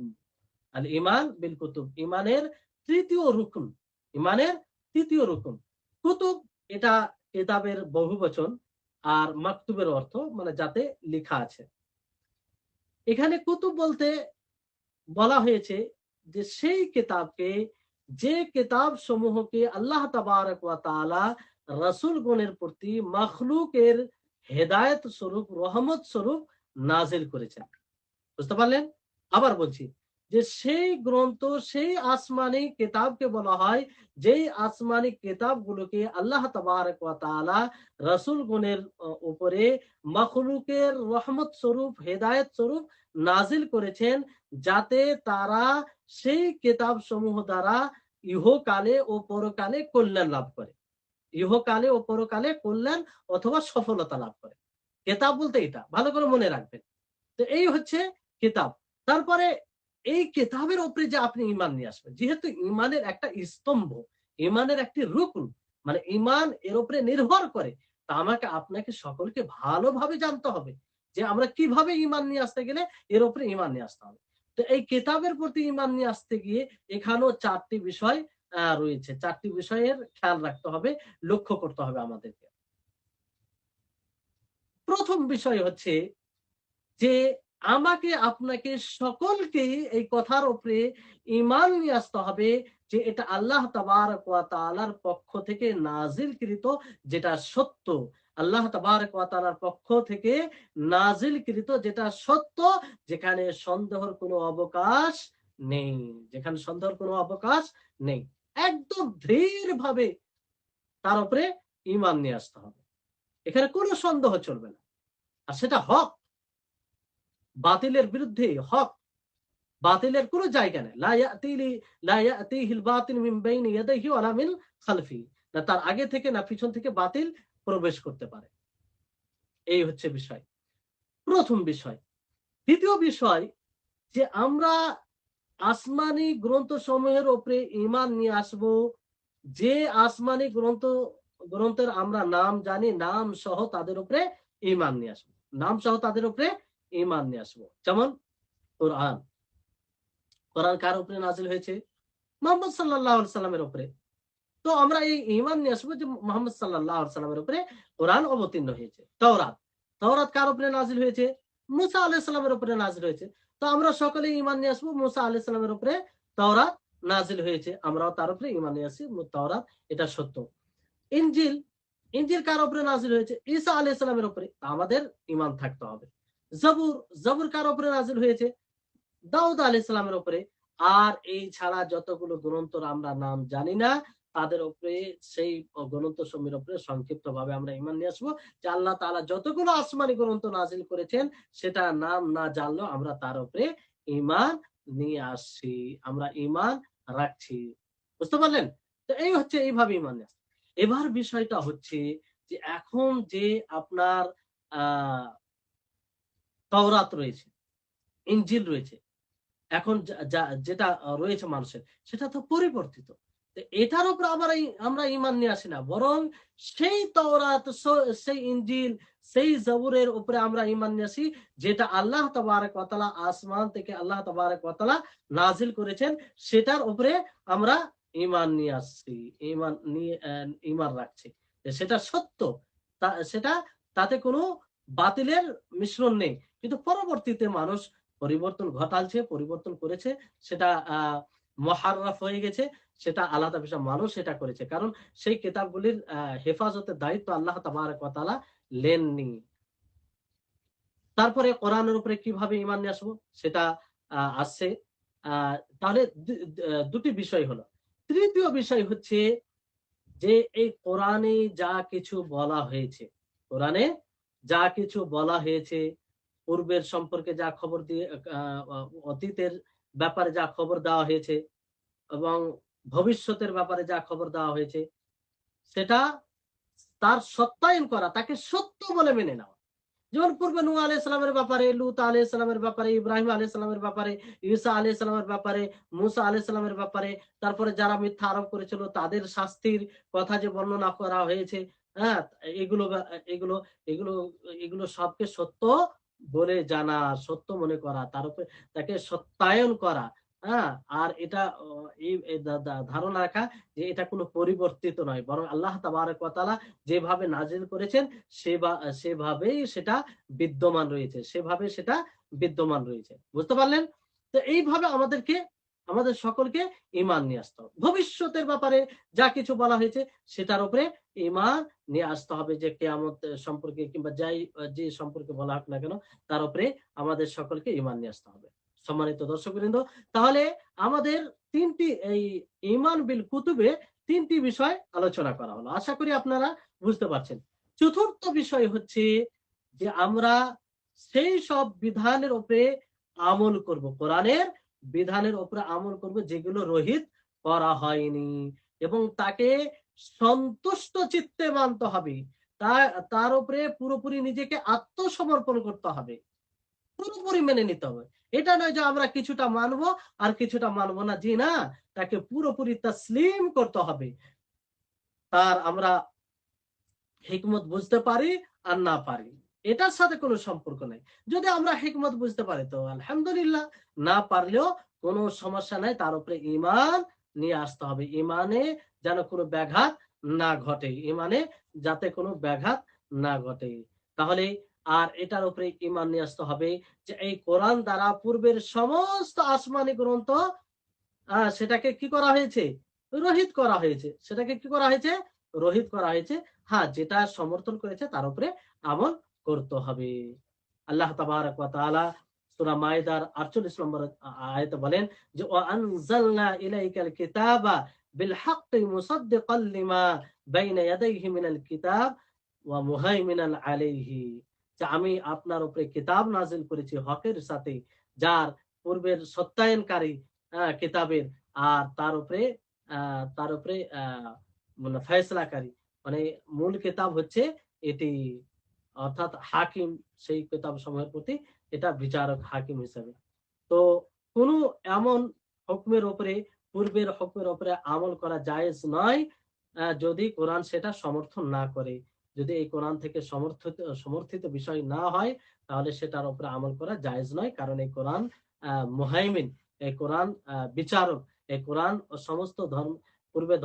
আল ঈমান বিল কুতুব, ঈমানের তৃতীয় রুকন। ঈমানের তৃতীয় রুকন কুতুব, এটা কিতাবের বহুবচন, আর মাকতুবের অর্থ মানে যাতে লেখা আছে। এখানে কুতুব বলতে বলা হয়েছে যে সেই কিতাবকে, যে কিতাব সমূহকে আল্লাহ তাবারক ওয়া তাআলা রাসূলগণের প্রতি মাখলুকের হেদায়েত স্বরূপ, রহমত স্বরূপ নাজিল করেছেন। বুঝতে পারলেন? আবার বলছি যে সেই গ্রন্থ, সেই আসমানি কিতাবকে বলা হয় যেই আসমানি কিতাবগুলোকে আল্লাহ তাবারক ওয়া তাআলা রাসূলগণের উপরে মাখলুকের রহমত স্বরূপ, হেদায়েত স্বরূপ নাজিল করেছেন, যাতে তারা সেই কিতাব সমূহ দ্বারা ইহকালে ও পরকালে কল্যাণ লাভ করে। ইহকালে ও পরকালে কল্যাণ অথবা সফলতা লাভ করে। কিতাব বলতে এটা ভালো করে মনে রাখবেন। তো এই হচ্ছে কিতাব। তারপরে এই কিতাবের উপরে যে আপনি ঈমান নিয়ে আসবেন, যেহেতু ঈমানের একটা স্তম্ভ, ঈমানের একটি রুকন, মানে ঈমান এর উপরে নির্ভর করে, তা আপনাকে সকলকে ভালোভাবে জানতে হবে যে আমরা কিভাবে ঈমান নিয়ে আসতে গেলে এর উপরে ঈমান নিয়ে আসতে হবে। তো এই কিতাবের প্রতি ঈমান নিয়ে আসতে গিয়ে এখানেও ৪টি বিষয় রয়েছে। ৪টি বিষয়ের খেয়াল রাখতে হবে, লক্ষ্য করতে হবে আমাদেরকে। প্রথম বিষয় হচ্ছে যে আমাকে আপনাকে সকলকে এই কথার উপরে ঈমান নিয়ে আসতে হবে যে এটা আল্লাহ তাবারক ওয়া তাআলার পক্ষ থেকে নাজিলকৃত, যেটা সত্য। আল্লাহ তাবারক ওয়া তাআলার পক্ষ থেকে নাজিলকৃত যেটা সত্য, যেখানে সন্দেহের কোনো অবকাশ নেই, যেখানে সন্দেহের কোনো অবকাশ নেই। একদম দৃঢ়ভাবে তার উপরে ঈমান নিয়ে আসতে হবে। এখানে কোনো সন্দেহ চলবে না। আর সেটা হক, বাতিলের বিরুদ্ধে হক, বাতিলের কোনো জায়গা নেই। লা ইয়াতিহিল বাতিল মিন বাইনি ইয়াদাইহি ওয়ালা মিন খালফিহি, না তার আগে থেকে না পিছন থেকে বাতিল প্রবেশ করতে পারে। এই হচ্ছে বিষয়, প্রথম বিষয়। দ্বিতীয় বিষয় যে আমরা আসমানি গ্রন্থ সমূহের উপরে ঈমান নিয়ে আসব, যে আসমানি গ্রন্থের আমরা নাম জানি, নাম সহ তাদের উপরে ঈমান নিয়ে আসবো, নাম সহ তাদের উপরে ঈমান নিয়ে আসবো। যেমন কোরআন। কোরআন কার উপরে নাজিল হয়েছে? মুহাম্মদ সাল্লাল্লাহু আলাইহি সাল্লামের উপরে। তো আমরা এই ঈমান নিয়ে আসবো যে মুহাম্মদ সাল্লাল্লাহু আলাইহি সাল্লামের উপরে কোরআন অবতীর্ণ হয়েছে। তাওরাত, তাওরাত কার উপরে নাজিল হয়েছে? মুসা আলাইহিস সালামের উপরে নাজিল হয়েছে। তো আমরা সকলেই ঈমান নিয়ে আসবো মুসা আলাইহিস সালামের উপরে তাওরাত নাজিল হয়েছে, আমরাও তার উপরে ঈমান নিয়ে আসি, তাওরাত এটা সত্য। ইনজিল, ইনজিল কার উপরে নাজিল হয়েছে? ঈসা আলাইহিস সালামের উপরে, আমাদের ঈমান থাকতে হবে। জবুর, জবুর কার উপরে নাজিল হয়েছে? দাউদ আলাইহিস সালামের উপরে। আর এই ছাড়া যতগুলো গ্রন্থ আমরা নাম জানি না, তাদের উপরে, সেই গ্রন্থ সমূহের উপরে সংক্ষিপ্ত ভাবে আমরা ঈমান নিয়ে আসবো যে আল্লাহ তাআলা যতগুলো আসমানি গ্রন্থ নাজিল করেছেন সেটা নাম না জানলেও আমরা তার উপরে ঈমান নিয়ে আসছি, আমরা ঈমান রাখছি। বুঝতে পারলেন? তো এই হচ্ছে এইভাবে ঈমান নিয়ে আসা। এবার বিষয়টা হচ্ছে যে এখন যে আপনার আহ তাওরাত রয়েছে, ইনজিল রয়েছে, এখন যেটা রয়েছে মানুষের, সেটা তো পরিবর্তিত। এটার উপর আবার আমরা ঈমান নিয়ে আসি না, বরং সেই তাওরাত, সেই ইনজিল, সেই জবুরের উপরে আমরা ঈমান নিয়ে আসি, যেটা আল্লাহ তাবারক ওয়া তাআলা আসমান থেকে আল্লাহ তাবারক ওয়া তাআলা নাজিল করেছেন, সেটার উপরে আমরা ঈমান নিয়ে আসছি, ঈমান রাখছি যে সেটা সত্য, সেটা, তাতে কোনো বাতিলের মিশ্রণ নেই। কিন্তু পরবর্তীতে মানুষ পরিবর্তন ঘটালছে, পরিবর্তন করেছে, সেটা মুহাররাফ হয়ে গেছে, সেটা আলাদা বিষয়, মানুষ এটা করেছে, কারণ সেই কিতাবগুলির হেফাজতের দায়িত্ব আল্লাহ তাবারক ওয়া তাআলা লেননি। তারপরে কোরআনের উপরে কিভাবে ঈমান নিয়ে আসবো সেটা আসছে। তাহলে দুটি বিষয় হলো। তৃতীয় বিষয় হচ্ছে যে এই কোরআনে যা কিছু বলা হয়েছে, কোরআনে যা কিছু বলা হয়েছে, পূর্বের সম্পর্কে যা খবর দিয়ে, অতীতের ব্যাপারে যা খবর দেওয়া হয়েছে এবং ভবিষ্যতের ব্যাপারে যা খবর দেওয়া হয়েছে, সেটা তার সত্যায়ন করা, তাকে সত্য বলে মেনে নেওয়া। যেমন পূর্বে নূহ আলাইহিস সালামের ব্যাপারে, লূত আলাইহিস সালামের ব্যাপারে, ইব্রাহিম আলাইহিস সালামের ব্যাপারে, ঈসা আলাইহিস সালামের ব্যাপারে, মূসা আলাইহিস সালামের ব্যাপারে, তারপরে যারা মিথ্যা আরোপ করেছিল তাদের শাস্তির কথা যে বর্ণনা করা হয়েছে, হ্যাঁ, এগুলো এগুলো এগুলো এগুলো সবকে সত্য বলে জানা, সত্য মনে করা, তার উপরে তাকে সত্যায়ন করা, হ্যাঁ, আর এটা এই ধারণা রাখা যে এটা কোনো পরিবর্তিত নয়, বরং আল্লাহ তাবারক ওয়া তাআলা যেভাবে নাজিল করেছেন সেভাবেই সেটা বিদ্যমান রয়েছে, সেভাবে সেটা বিদ্যমান রয়েছে। বুঝতে পারলেন? তো এইভাবে আমাদের সকলকে ঈমান নিয়ে আসতে হবে। ভবিষ্যতের ব্যাপারে যা কিছু বলা হয়েছে সেটার উপরে ঈমান নিয়ে আসতে হবে, যে কিয়ামত সম্পর্কে কিংবা যে সম্পর্কে বলা হোক না কেন, তার উপরে আমাদের সকলকে ঈমান নিয়ে আসতে হবে। সম্মানিত দর্শকবৃন্দ, তাহলে আমাদের এই ঈমান বিল কুতুবে ৩টি বিষয় আলোচনা করা হলো। আশা করি আপনারা বুঝতে পারছেন। চতুর্থ বিষয় হচ্ছে যে আমরা সেই সব বিধানের উপরে আমল করব, কোরআনের বিধানের উপরে আমল করব যেগুলো রহিত করা হয়নি, এবং তাকে সন্তুষ্ট চিত্তে মানতে হবে, তার উপরে পুরোপুরি নিজেকে আত্মসমর্পণ করতে হবে, পুরোপুরি মেনে নিতে হবে। এটা নয় যে আমরা কিছুটা মানবো আর কিছুটা মানবো না, জি না, তাকে পুরোপুরি তাসলিম করতে হবে। তার আমরা হিকমত বুঝতে পারি আর না পারি, এটার সাথে কোনো সম্পর্ক নেই। যদি আমরা হিকমত বুঝতে পারি তো আলহামদুলিল্লাহ, না পারলেও কোনো সমস্যা নাই, তার উপরে ঈমান নিয়ে আসতে হবে। ঈমানে যেন কোনো ব্যাঘাত না ঘটে, ঈমানে যাতে কোনো ব্যাঘাত না ঘটে। তাহলে আর এটার উপরে ঈমান নিয়ে আসতে হবে যে এই কোরআন দ্বারা পূর্বের সমস্ত আসমানি গ্রন্থ সেটাকে কি করা হয়েছে, রহিত করা হয়েছে, সেটাকে কি করা হয়েছে, রহিত করা হয়েছে। হ্যাঁ, যেটা সমর্থন করেছে তার উপরে আমল করতে হবে। আল্লাহ তাবারক ওয়া তাআলা সূরা মাইদার 48 নম্বর আয়াতে বলেন যে ওয়া আনজালনা ইলাইকাল কিতাবা বিল হাক্কি মুসাদ্দিকাল লিমা বাইনা ইয়াদাইহি মিনাল কিতাব ওয়া মুহাইমিনান আলাইহি, যে আমি আপনার উপরে কিতাব নাযিল করেছি হকের সাথে, যার পূর্বের সত্যায়নকারী কিতাবের, আর তার উপরে মানে ফয়সালাকারী, মানে মূল কিতাব হচ্ছে এটি, অর্থাৎ হাকিম, সেই কিতাব সমূহের প্রতি এটা বিচারক হাকিম হিসেবে। তো কোন এমন হুকমের উপরে, পূর্বের হুকমের উপরে আমল করা জায়েজ নয় যদি কোরআন সেটা সমর্থন না করে। যদি এই কোরআন থেকে সমর্থিত বিষয় না হয়, তাহলে সেটার উপরে আমল করা জায়েজ নয়, কারণ এই কোরআন মুহাইমিন, এই কোরআন বিচারক, এই কোরআন সমস্ত পূর্বে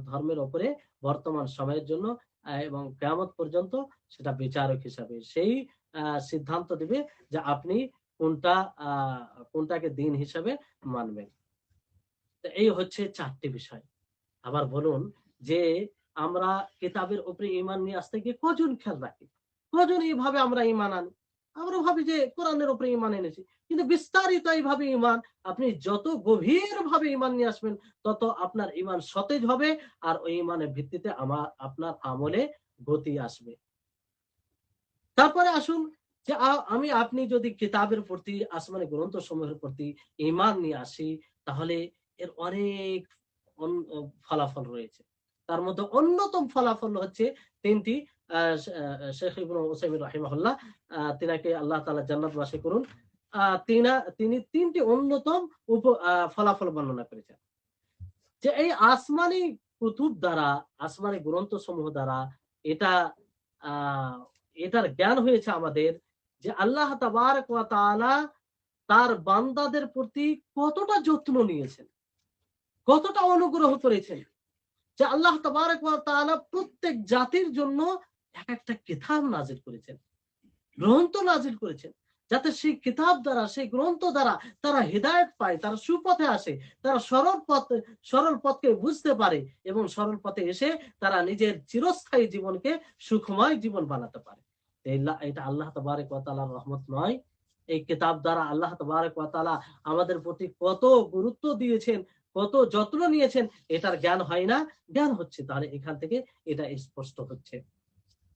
ধর্মের উপরে বর্তমান সময়ের জন্য এবং কিয়ামত পর্যন্ত সেটা বিচারক হিসাবে সেই সিদ্ধান্ত দিবে যে আপনি কোনটাকে দিন হিসাবে মানবেন। এই হচ্ছে 4টি বিষয়। আবার বলুন যে আমরা কিতাবের উপরে ঈমান নিয়ে আসতে গিয়ে কজন খেয়াল রাখি, কজন এইভাবে আমরা ঈমান আনি। আমরা ভাবি যে কোরআনের উপরে ঈমান এনেছি, কিন্তু বিস্তারিত এইভাবে ঈমান, আপনি যত গভীর ভাবে ঈমান নিয়ে আসবেন তত আপনার ঈমান সতেজ হবে, আর ওই ঈমানের ভিত্তিতে আপনার আমলে গতি আসবে। তারপরে আসুন যে আপনি যদি কিতাবের প্রতি, আসমানি গ্রন্থ সমূহের প্রতি ঈমান নিয়ে আসি, তাহলে এর অনেক ফলাফল রয়েছে। তার মধ্যে অন্যতম ফলাফল হচ্ছে 3টি। শেখ ইবনে উসাইমিন রাহিমাহুল্লাহ, তিনাকে আল্লাহ তাআলা জান্নাতবাসী করুন, তিনি 3টি অন্যতম ফলাফল বর্ণনা করেছেন। যে এই আসমানি কুতুব দ্বারা, আসমানি গ্রন্থ সমূহ দ্বারা এটা এটার জ্ঞান হয়েছে আমাদের যে আল্লাহ তাবারক ওয়া তাআলা তার বান্দাদের প্রতি কতটা যত্ন নিয়েছেন, কতটা অনুগ্রহ করেছেন। যে আল্লাহ তাবারক ওয়া তাআলা প্রত্যেক জাতির জন্য এক একটা কিতাব নাজিল করেছেন, গ্রন্থ নাজিল করেছেন, যাতে সেই কিতাব দ্বারা, সেই গ্রন্থ দ্বারা তারা হেদায়েত পায়, তারা সুপথে আসে, তারা সরল পথকে বুঝতে পারে এবং সরল পথে এসে তারা নিজের চিরস্থায়ী জীবনকে সুখময় জীবন বানাতে পারে। এটা আল্লাহ তাবারক ওয়া তাআলার রহমত নয়? এই কিতাব দ্বারা আল্লাহ তাবারক ওয়া তাআলা আমাদের প্রতি কত গুরুত্ব দিয়েছেন, কত যত্ন নিয়েছেন, এটার জ্ঞান হয় না? জ্ঞান হচ্ছে। তাহলে এখান থেকে এটা স্পষ্ট হচ্ছে।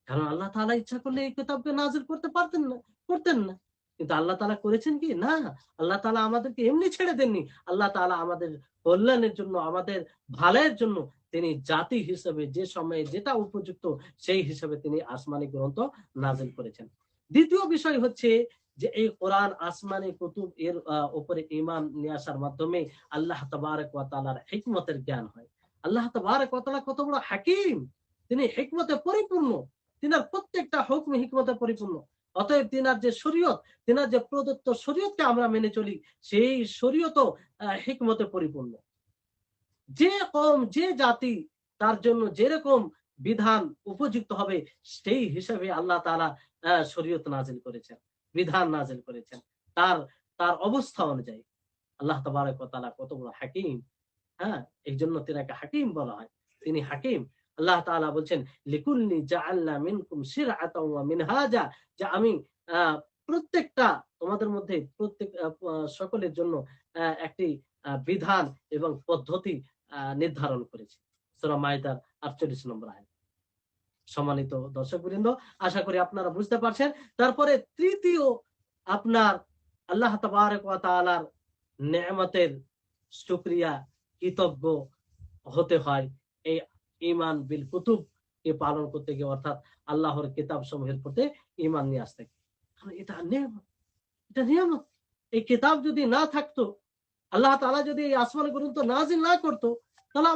কারণ আল্লাহ তাআলা ইচ্ছা করলে এই কিতাবকে নাজিল করতে পারতেন না, করতেন না। কিন্তু আল্লাহ তাআলা করেছেন কি? না। আল্লাহ তাআলা আমাদেরকে এমনি ছেড়ে দেননি। আল্লাহ তাআলা আমাদের কল্যাণের জন্য, আমাদের ভালোর জন্য তিনি জাতি হিসেবে যে সময়ে যেটা উপযুক্ত সেই হিসেবে তিনি আসমানি গ্রন্থ নাজিল করেছেন। দ্বিতীয় বিষয় হচ্ছে যে এই কোরআন, আসমানি কুতুব এর উপরে ঈমান নিয়ে আসার মাধ্যমে আল্লাহ তাবারক ওয়া তাআলার হিকমতের জ্ঞান হয়। আল্লাহ তাবারক ওয়া তাআলা কত বড় হাকীম! তিনি হিকমতে পরিপূর্ণ। তিনার প্রত্যেকটা হুকম হিকমতে পরিপূর্ণ। অতএব তিনার যে শরীয়ত, তিনার যে প্রদত্ত শরীয়তকে আমরা মেনে চলি, সেই শরীয়তও হিকমতে পরিপূর্ণ। যে কওম, যে জাতি তার জন্য যেরকম বিধান উপযুক্ত হবে সেই হিসাবে আল্লাহ তাআলা শরীয়ত নাজিল করেছেন, বিধান নাজিল করেছেন তার তার অবস্থা অনুযায়ী। আল্লাহ তাবারক ওয়া তাআলা কত বড় হাকীম। হ্যাঁ, এই জন্য তিনাকে হাকীম বলা হয়। তিনি হাকীম। আল্লাহ তাআলা বলছেন, লিকুল্লি জাআলনা মিনকুম শিরআতাও ওয়া মিনহাজা, যে আমি প্রত্যেকটা তোমাদের মধ্যে প্রত্যেক সকলের জন্য একটি বিধান এবং পদ্ধতি নির্ধারণ করেছি। সূরা মাইদার ৪৮ নম্বর আয়াত। সম্মানিত দর্শকবৃন্দ, আশা করি আপনারা বুঝতে পারছেন। তারপরে তৃতীয়, আপনার আল্লাহ তাবারক ওয়া তাআলার নেয়ামতের শুকরিয়া, কৃতজ্ঞ হতে হয় এই ঈমান বিল কুতুব কে পালন করতে গিয়ে, অর্থাৎ আল্লাহর কিতাব সমূহের প্রতি ঈমান নিয়ে আসতে। কারণ এটা নেয়ামত, এটা নিয়ামত। এই কিতাব যদি না থাকতো, আল্লাহ তাআলা যদি এই আসমানি গ্রন্থ নাজিল না করতো, তাহলে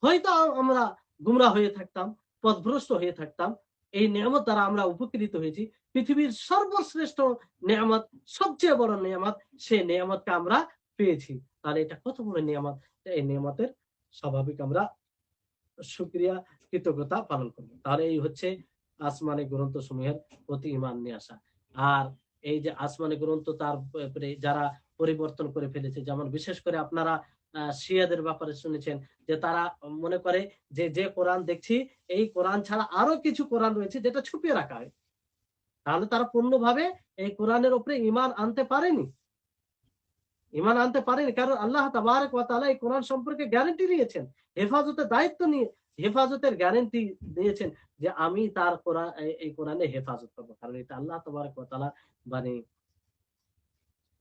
হয়তো আমরা গুমরাহ হয়ে থাকতাম, পথভ্রষ্ট হয়ে থাকতাম। এই নিয়ামত দ্বারা আমরা উপকৃত হয়েছি। পৃথিবীর সর্বশ্রেষ্ঠ নিয়ামত, সবচেয়ে বড় নিয়ামত, সেই নিয়ামতকে আমরা পেয়েছি। তাহলে এটা কত বড় নিয়ামত! এই নিয়ামতের স্বাভাবিক আমরা শুকরিয়া, কৃতজ্ঞতা পালন করব। তাহলে এই হচ্ছে আসমানি গ্রন্থ সমূহের প্রতি ঈমান নিয়ে আসা। আর এই যে আসমানি গ্রন্থ, তার যারা পরিবর্তন করে ফেলেছে, যেমন বিশেষ করে আপনারা শিয়াদের ব্যাপারে শুনেছেন যে তারা মনে করে যে যে কোরআন দেখছি, এই কোরআন ছাড়া আরো কিছু কোরআন রয়েছে যেটা ছুপিয়ে রাখা হয়। তাহলে তারা পূর্ণভাবে এই কোরআনের উপরে ঈমান আনতে পারেনি। ঈমান আনতে পারেনি, কারণ আল্লাহ তাবারক ওয়া তাআলা এই কোরআন সম্পর্কে গ্যারান্টি নিয়েছেন, হেফাজতের দায়িত্ব নিয়ে, হেফাজতের গ্যারান্টি দিয়েছেন যে আমি তার কোরআন, এই কোরআনে হেফাজত করবো। কারণ এটা আল্লাহ তাবারক ওয়া তাআলা বাণী।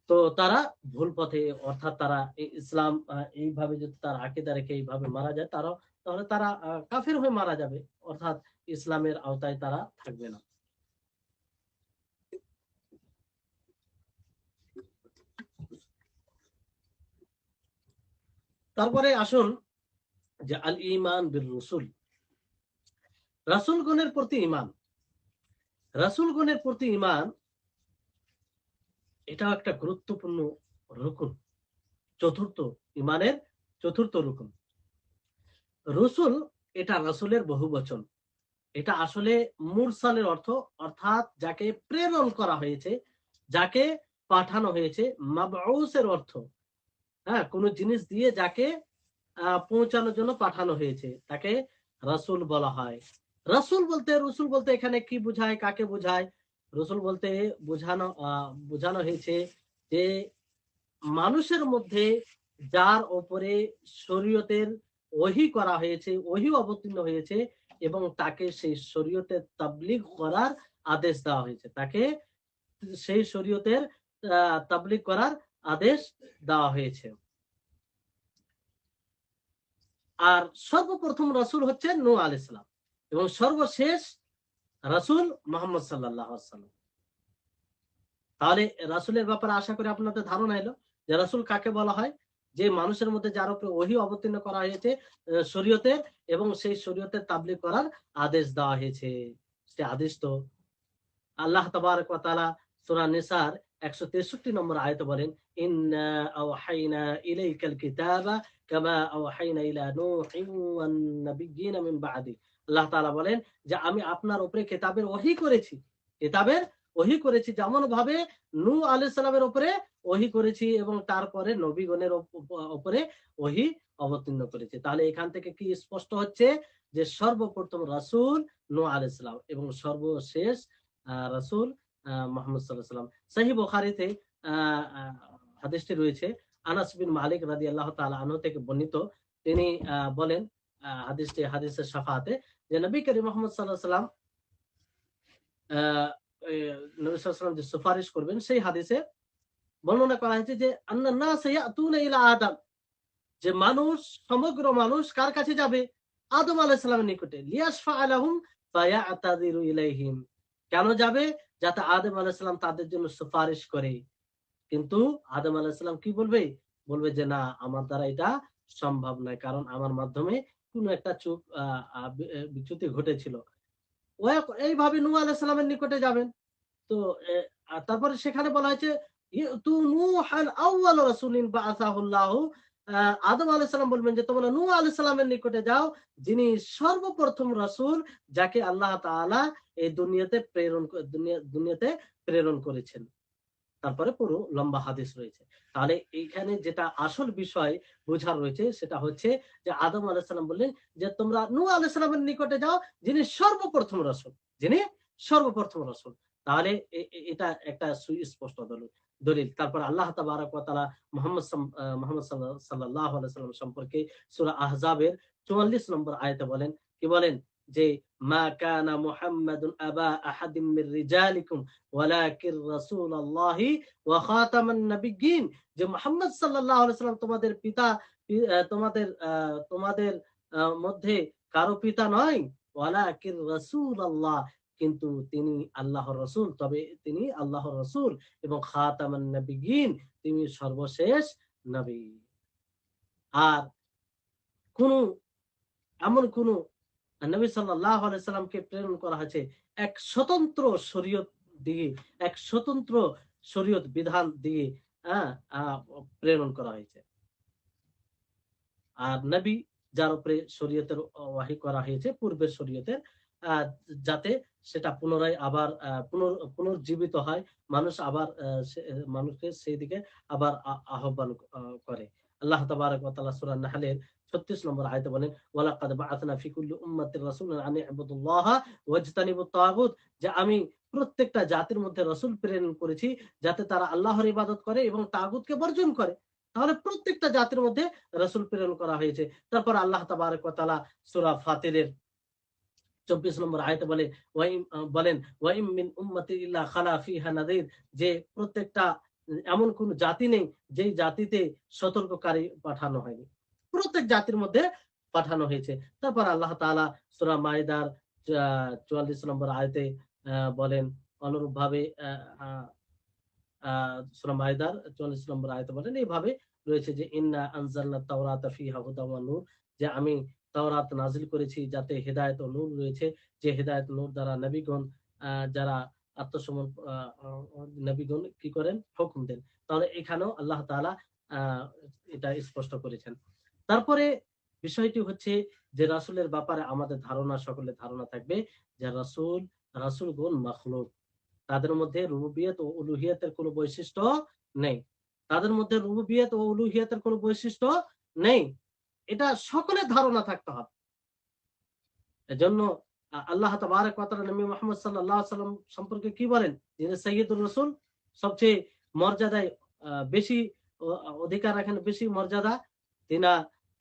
তো তারা ভুল পথে, অর্থাৎ তারা ইসলাম এইভাবে যদি তার আকীদা রেখে এইভাবে মারা যায়, তাহলে তারা কাফের হয়ে মারা যাবে, অর্থাৎ ইসলামের আওতায় তারা থাকবে না। তারপরে আসুন যে আল ঈমান বির রাসূল, রাসূলগণের প্রতি ঈমান। রাসূলগণের প্রতি ঈমান এটাও একটা গুরুত্বপূর্ণ রুকন, চতুর্থ ঈমানের চতুর্থ রুকন। রসুল, এটা রাসূলের বহুবচন। এটা আসলে মুরসালের অর্থ, অর্থাৎ যাকে প্রেরণ করা হয়েছে, যাকে পাঠানো হয়েছে। মাবউসের অর্থ, হ্যাঁ, কোন জিনিস দিয়ে যাকে পৌঁছানোর জন্য পাঠানো হয়েছে তাকে রাসূল বলা হয়। রসুল বলতে এখানে কি বোঝায়, কাকে বোঝায়? রসুল বলতে বোঝানো হয়েছে যে মানুষের মধ্যে যার ওপরে শরীয়তের ওহী করা হয়েছে, ওহী অবতীর্ণ হয়েছে এবং তাকে সেই শরীয়তের তাবলীগ করার আদেশ দেওয়া হয়েছে, তাকে সেই শরীয়তের তাবলীগ করার আদেশ দেওয়া হয়েছে। আর সর্বপ্রথম রাসূল হচ্ছে নূহ আলাইহিস সালাম এবং সর্বশেষ রাসূল মুহাম্মদ সাল্লাল্লাহু আলাইহি ওয়াসাল্লাম। তাহলে রাসূলের ব্যাপারে আশা করি আপনাদের ধারণা এলো যে রাসূল কাকে বলা হয়। যে মানুষের মধ্যে যার উপরে ওহী অবতীর্ণ করা হয়েছে শরীয়তের, এবং সেই শরীয়তের তাবলীগ করার আদেশ দেওয়া হয়েছে। সে আদেশ তো আল্লাহ তাবারক ওয়া তাআলা সূরা নিসার 163 নম্বর আয়াতে বলেন, ইন্না আওহাইনা ইলাইকাল কিতাবা কামা আওহাইনা ইলা নূহিন ওয়ান নাবিয়্যিনা মিন বা'দি। আল্লাহ তাআলা বলেন যে আমি আপনার উপরে কিতাবের ওহী করেছি, কিতাবের ওহী করেছি যেমন ভাবে নূহ আলাইহিস সালামের উপরে ওহী করেছি এবং তারপরে নবীগণের উপরে ওহী অবতীর্ণ করেছি। তাহলে এখান থেকে কি স্পষ্ট হচ্ছে যে সর্বপ্রথম রাসূল নূহ আলাইহিস সালাম এবং সর্বশেষ রাসূল মুহাম্মদ সাল্লাল্লাহু আলাইহি ওয়াসাল্লাম। সহিহ বুখারীতে হাদিসটি রয়েছে, আনাস বিন মালিক রাদিয়াল্লাহু তাআলা আনহু থেকে বর্ণিত। তিনি বলেন হাদিসটি হাদিসে শাফাআতে যে নবী করিম মুহাম্মদ সাল্লাল্লাহু আলাইহি ওয়াসাল্লাম নবী সাল্লাল্লাহু আলাইহি ওয়াসাল্লাম যে সুপারিশ করবেন সেই হাদিসে বর্ণনা করা হয়েছে যে আন্নান নাস ইয়াতুনা ইলা আদম, যে মানুষ, সমগ্র মানুষ কার কাছে যাবে? আদম আলাইহিস সালামের নিকটে। লিয়াশফা লাহুম ফায়াতাযিরু ইলাইহিম, কেন যাবে? যাতে আদম আলাইহিস সালাম তাদের জন্য সুপারিশ করে। কিন্তু আদম আলাইহিস সালাম কি বলবে? বলবে যে না, আমার দ্বারা এটা সম্ভব নয়, কারণ আমার মাধ্যমে কোনো একটা চুপ বিচ্যুতি ঘটেছিল। এইভাবে নূহ আলাইহিস সালামের নিকটে যাবেন। তো তারপরে সেখানে বলা হয়েছে ইতু নূহান আউয়াল রাসূলিন বাআসাহুল্লাহু, আদম আলাইহিস সালাম বলবেন যে তোমরা নূহ আলাইহিস সালামের নিকটে যাও, যিনি সর্বপ্রথম রাসূল যাকে আল্লাহ তাআলা এই দুনিয়াতে প্রেরণ করেছেন। তারপরে পুরো লম্বা হাদিস রয়েছে। তাহলে এইখানে যেটা আসল বিষয় বোঝার রয়েছে সেটা হচ্ছে যে আদম আলাইহিস সালাম বললেন যে তোমরা নূহ আলাইহিস সালামের নিকটে যাও, যিনি সর্বপ্রথম রাসূল, যিনি সর্বপ্রথম রাসূল। তাহলে এটা একটা সুস্পষ্ট দলিল। তারপর আল্লাহ তাবারক ওয়া তাআলা মুহাম্মদ সাল্লাল্লাহু আলাইহি ওয়াসাল্লাম সম্পর্কে সূরা আহজাবের 44 নম্বর আয়াতে বলেন, কি বলেন? যে মা কানা মুহাম্মাদুন আবা আহাদিম মির রিজালিকুম ওয়ালাকিন রাসূলুল্লাহি ওয়া খাতামান নাবিয়্যিন, যে মুহাম্মদ সাল্লাল্লাহু আলাইহি ওয়াসাল্লাম তোমাদের পিতা, তোমাদের মধ্যে কারো পিতা নয়, ওয়ালাকিন রাসূলুল্লাহ, কিন্তু তিনি আল্লাহর রাসূল, তবে তিনি আল্লাহর রাসূল, এবং খাতামান নাবিয়্যিন, তিনি সর্বশেষ নবী। আর এমন কোন নবী সাল্লাল্লাহু আলাইহি সাল্লামকে প্রেরণ করা হয়েছে এক স্বতন্ত্র শরীয়ত দিয়ে, এক স্বতন্ত্র শরীয়ত বিধান দিয়ে প্রেরণ করা হয়েছে। আর নবী যার উপরে শরীয়তের ওয়াহী করা হয়েছে পূর্বের শরীয়তের, যাতে সেটা পুনরায় আবার পুনর্জীবিত হয়, মানুষ আবার মানুষকে সেই দিকে আবার আহ্বান করে। আল্লাহ তাবারক ওয়া তাআলা সূরা নাহলের 36 নম্বর আয়াতে বলেন, ওয়ালাকাদ বাআসনা ফি কুল্লি উম্মাতির রাসূলান আন ইবুদুল্লাহা ওয়াজতানিবুত তাগুত, যে আমি প্রত্যেকটা জাতির মধ্যে রাসূল প্রেরণ করেছি যাতে তারা আল্লাহর ইবাদত করে এবং তাগুতকে বর্জন করে। তাহলে প্রত্যেকটা জাতির মধ্যে রাসূল প্রেরণ করা হয়েছে। তারপর আল্লাহ তাবারক ওয়া তাআলা সূরা ফাতিরের 24 নম্বর আয়াতে বলেন ওয়াইম মিন উম্মতি ইল্লা খালা ফিহা নাযীর, যে প্রত্যেকটা এমন কোন জাতি নেই যেই জাতিতে সতর্ককারী পাঠানো হয়নি, প্রত্যেক জাতির মধ্যে পাঠানো হয়েছে। তারপর আল্লাহ তাআলা সূরা মাইদার 44 নম্বর আয়াতে বলেন অনুরূপভাবে, সূরা মাইদার 44 নম্বর আয়াতে বলেন এইভাবে রয়েছে যে ইন্না আনজালনা তাওরাতা ফিহা হুদাম ওয়া নূর, যে আমি তাওরাত নাজিল করেছি যাতে হেদায়েত ও নূর রয়েছে, যে হেদায়েত নূর দ্বারা নবীগণ যারা আত্মসমর্পণ, নবীগণ কি করেন? হুকুম দেন। তাহলে এখানেও আল্লাহ তাআলা এটা স্পষ্ট করেছেন। তারপরে বিষয়টি হচ্ছে যে রাসূলের ব্যাপারে আমাদের ধারণা, সকলের ধারণা থাকবে যে রাসূলগণ মাখলুক, তাদের মধ্যে রুবুবিয়ত ও উলুহিয়তের কোনো বৈশিষ্ট্য নেই, তাদের মধ্যে রুবুবিয়ত ও উলুহিয়তের কোনো বৈশিষ্ট্য নেই, এটা সকলের ধারণা থাকতে হবে। এজন্য আল্লাহ তাবারক ওয়া তাআলা নবী মুহাম্মদ সাল্লাল্লাহু আলাইহি ওয়াসাল্লাম সম্পর্কে কি বলেন? যিনি সাইয়্যিদুর রাসূল, সবচেয়ে মর্যাদায় বেশি অধিকার রাখেন, বেশি মর্যাদা,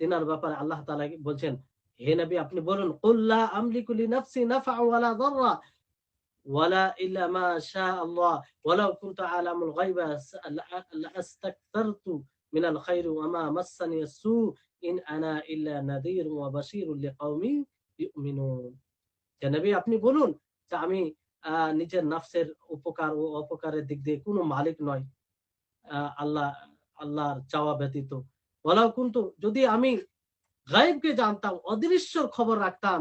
তিনার ব্যাপারে আল্লাহ তাআলা বলছেন, হে নবী আপনি বলুন, কুল লা আমলিকু লিনাফসি নাফআ ওয়ালা দাররা ওয়ালা ইল্লা মা শা আল্লাহ ওয়ালাউ কুনতু আ'লামুল গায়বা লাস্তাকতারতু মিনাল খায়রি ওয়া মা মাসসানি আসসু ইন আনা ইল্লা নাযীরুন ওয়া বাশীরুন লিকাওমিন ইউমিনুন। যে নবী আপনি বলুন যে আমি নিজের নফসের উপকার ও অপকারের দিক দিয়ে কোনো মালিক নয়, আল্লাহর চাওয়া ব্যতীত, ওয়ালাউ কুনতু, যদি আমি গায়েবকে জানতাম, অদৃশ্যর খবর রাখতাম,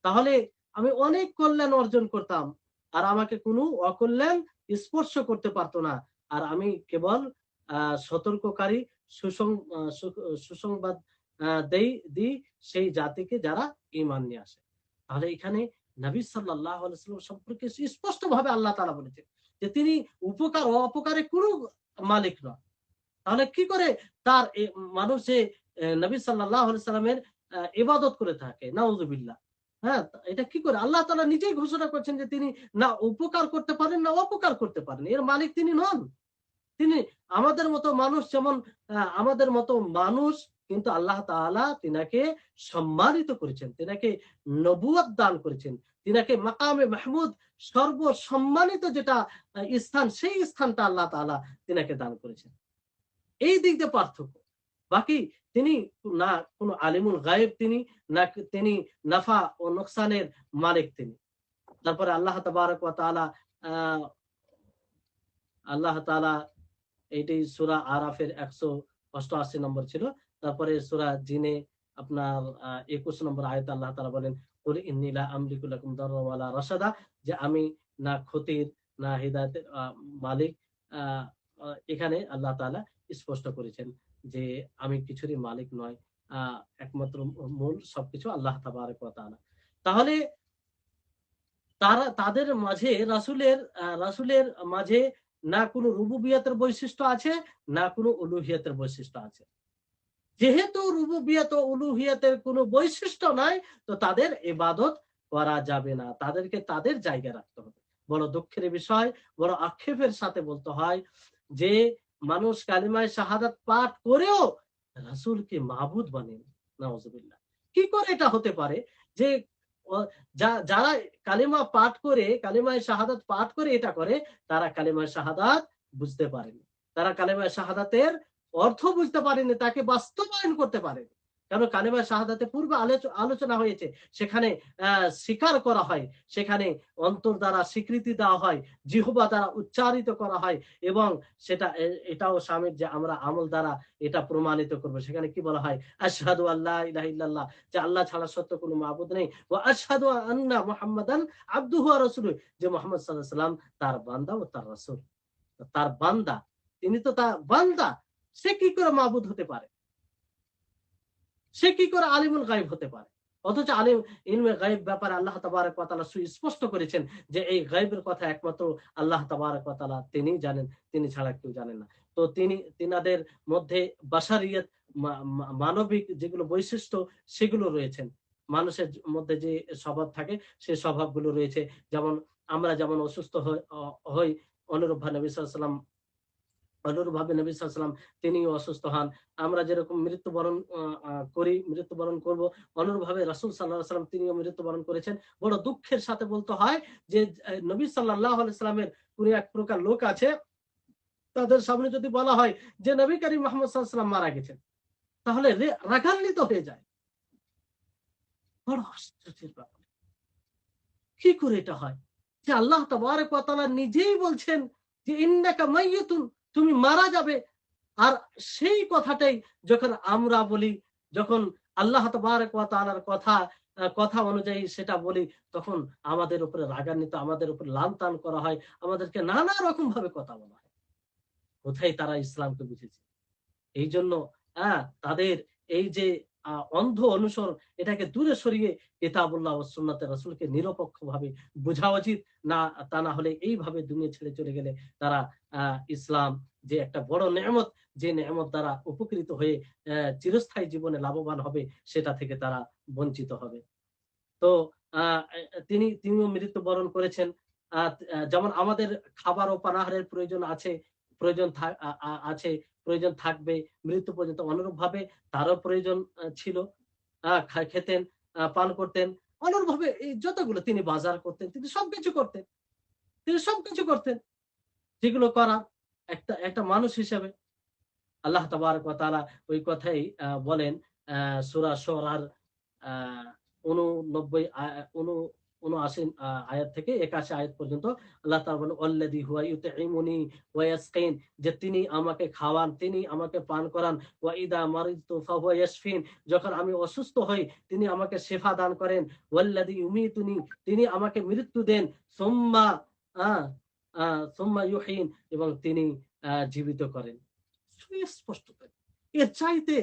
তাহলে আমি অনেক কল্যাণ অর্জন করতাম, আর আমাকে কোনো অকল্যাণ স্পর্শ করতে পারতো না। আর আমি কেবল সতর্ককারী, সুসংবাদ দিই সেই জাতিকে যারা ঈমান নিয়ে আসে। তাহলে এখানে নবী সাল্লাল্লাহু আলাইহি ওয়াসাল্লাম সম্পর্কে স্পষ্ট ভাবে আল্লাহ তাআলা বলেছেন যে তিনি উপকার ও অপকারে কোনো মালিক নন। তাহলে কি করে তার মানুষ যে নবী সাল্লাল্লাহু আলাইহি সাল্লামের ইবাদত করে থাকে, নাউযুবিল্লাহ। হ্যাঁ, এটা কি করে? আল্লাহ তাআলা নিজেই ঘোষণা করছেন যে তিনি না উপকার করতে পারেন না অপকার করতে পারেন, এর মালিক তিনি নন। তিনি আমাদের মতো মানুষ, যেমন আমাদের মতো মানুষ, কিন্তু আল্লাহ তাআলা তিনাকে সম্মানিত করেছেন, তিনাকে নবুয়ত দান করেছেন, তিনাকে মাকামে মাহমুদ, সর্বসম্মানিত যেটা স্থান, সেই স্থানটা আল্লাহ তাআলা তিনাকে দান করেছেন। এই দিক দিয়ে পার্থক্য। বাকি তিনি না কোনো আলিমুল গায়েব, তিনি না তিনি নাফা ও নোকসানের মালিক তিনি। তারপরে আল্লাহ তাবারক ওয়া তাআলা আহ আল্লাহ তাআলা এইটি সূরা আরাফের 188 নম্বর ছিল। তারপরে সূরা জিনে আপনার 21 নম্বর আয়াতে আল্লাহ তাআলা বলেন, কুল ইন্নী লা আমলিকু লাকুম দাররা ওয়ালা রাশাদা, যে আমি না ক্ষতির না হিদায়াতের মালিক। আ আ এখানে আল্লাহ তাআলা স্পষ্ট করেছেন যে আমি কিছুরই মালিক নয়। আ একমাত্র মূল সবকিছু আল্লাহ তাবারক ওয়া তাআলা। তাহলে তাদের মাঝে রাসূলের মাঝে না কোনো রুবুবিয়তের বৈশিষ্ট্য আছে, না কোনো উলুহিয়তের বৈশিষ্ট্য আছে। যেহেতু রুবুবিয়ত ও উলুহিয়তের কোনো বৈশিষ্ট্য নাই, তো তাদের ইবাদত করা যাবে না, তাদেরকে তাদের জায়গায় রাখতে হবে। বড় দুঃখের বিষয়, বড় আক্ষেপের সাথে বলতে হয় যে মানুষ কালিমায়ে শাহাদাত পাঠ করেও রাসূলকে মাবুদ বানিয়ে, নাউযুবিল্লাহ। কি করে এটা হতে পারে যে যারা কালিমায়ে শাহাদাত পাঠ করে এটা করে, তারা কালিমায়ে শাহাদাত বুঝতে পারেনি, তারা কালিমায়ে শাহাদাতের অর্থ বুঝতে পারেনি, তাকে বাস্তবায়ন করতে পারেনি। কারণ কালিমা শাহাদাতে পূর্বে আলোচনা হয়েছে, সেখানে স্বীকার করা হয়, সেখানে অন্তর দ্বারা স্বীকৃতি দেওয়া হয়, জিহ্বা দ্বারা উচ্চারিত করা হয়, এবং এটাও শামিল যে আমরা আমল দ্বারা এটা প্রমাণিত করব। সেখানে কি বলা হয়? আশহাদু আল্লা ইলাহা ইল্লাল্লাহ, যে আল্লাহ ছাড়া সত্য কোনো মাবুদ নেই, ওয়া আশহাদু আন্না মুহাম্মাদান আবদুহু ওয়া রাসূলুহু, যে মুহাম্মদ সাল্লাল্লাহু আলাইহি ওয়াসাল্লাম তার বান্দা ও তার রাসূল। তার বান্দা, তিনি তো তার বান্দা, সে কি করে মাবুদ হতে পারে? সে কি করে আলিমুল গায়ব হতে পারে? অথচ ইলমে গায়ব ব্যাপারে আল্লাহ তাবারক ওয়া তাআলা সুস্পষ্ট করেছেন যে এই গায়বের কথা একমাত্র আল্লাহ তাবারক ওয়া তাআলা তিনিই জানেন, তিনি ছাড়া কেউ জানেন না। তো তিনাদের মধ্যে বাশারিয়ত, মানবিক যেগুলো বৈশিষ্ট্য, সেগুলো রয়েছেন। মানুষের মধ্যে যে স্বভাব থাকে, সেই স্বভাবগুলো রয়েছে। যেমন আমরা যেমন অসুস্থ হই, অনুরূপভাবে নবী সাল্লাল্লাহু আলাইহি ওয়াসাল্লাম, তিনিও অসুস্থ হন। আমরা যেরকম মৃত্যুবরণ করব, অনুরূপভাবে রাসূল সাল্লাল্লাহু আলাইহি ওয়াসাল্লাম তিনিও মৃত্যুবরণ করেছেন। বড় দুঃখের সাথে বলতে হয় যে নবী সাল্লাল্লাহু আলাইহি ওয়াসাল্লামের কোন এক প্রকার লোক আছে, তাদের সামনে যদি বলা হয় যে নবী করিম মুহাম্মদ সাল্লাল্লাহু আলাইহি ওয়াসাল্লাম মারা গেছেন, তাহলে রাগান্বিত হয়ে যায়। বড় আশ্চর্যের ব্যাপার। কি করে এটা হয়? যে আল্লাহ তাবারক ওয়া তাআলা নিজেই বলছেন যে ইন্নাকা মাইয়িতুন, তুমি মারা যাবে। আর সেই কথাটাই যখন আমরা বলি, যখন আল্লাহ তাবারক ওয়া তাআলার কথা অনুযায়ী সেটা বলি, তখন আমাদের উপরে রাগান্বিত, আমাদের উপরে লাল-তান করা হয়, আমাদেরকে নানা রকম ভাবে কথা বলা হয়। কোথায় তারা ইসলামকে বুঝেছে? এইজন্য তাদের এই যে অন্ধ অনুসরণ, এটাকে দূরে সরিয়ে কিতাবুল্লাহ ও সুন্নাতে রাসূলকে নিরপেক্ষভাবে বোঝা উচিত। তা না হলে এইভাবে দুনিয়া ছেড়ে চলে গেলে তারা ইসলাম যে একটা বড় নেয়ামত, যে নেয়ামত দ্বারা উপকৃত হয়ে চিরস্থায়ী জীবনে লাভবান হবে, সেটা থেকে তারা বঞ্চিত হবে। তো তিনিও মৃত্যুবরণ করেছেন। যেমন আমাদের খাবার ও পানাহারের প্রয়োজন আছে, প্রয়োজন আছে, প্রয়োজন থাকবে মৃত্যু পর্যন্ত। অনুরূপভাবে তারও প্রয়োজন ছিল, খেতেন, পান করতেন। অনুরূপভাবে এই যতগুলো তিনি বাজার করতেন, তিনি সবকিছু করতেন যেগুলো করা একটা মানুষ হিসেবে। আল্লাহ তাবারক ওয়া তাআলা ওই কথাই বলেন সূরা শুরার 89 79 80 আয়াত থেকে 81 আয়াত পর্যন্ত আল্লাহ তাআলা বলেন ওয়াল্লাযী হুয়া ইউতঈমুনি ওয়া ইয়াসকিন, যে তিনি আমাকে খাওয়ান, তিনি আমাকে পান করান, ওয়া ইদা মারিদতু ফাহুয়া ইয়াশফিন, যখন আমি অসুস্থ হই তিনি আমাকে শিফা দান করেন, ওয়াল্লাযী ইউমিতুনি, তিনি আমাকে মৃত্যু দেন, সুম্মা সুম্মা ইউহয়িন, এবং তিনি জীবিত করেন। সুস্পষ্ট। এর চাইতে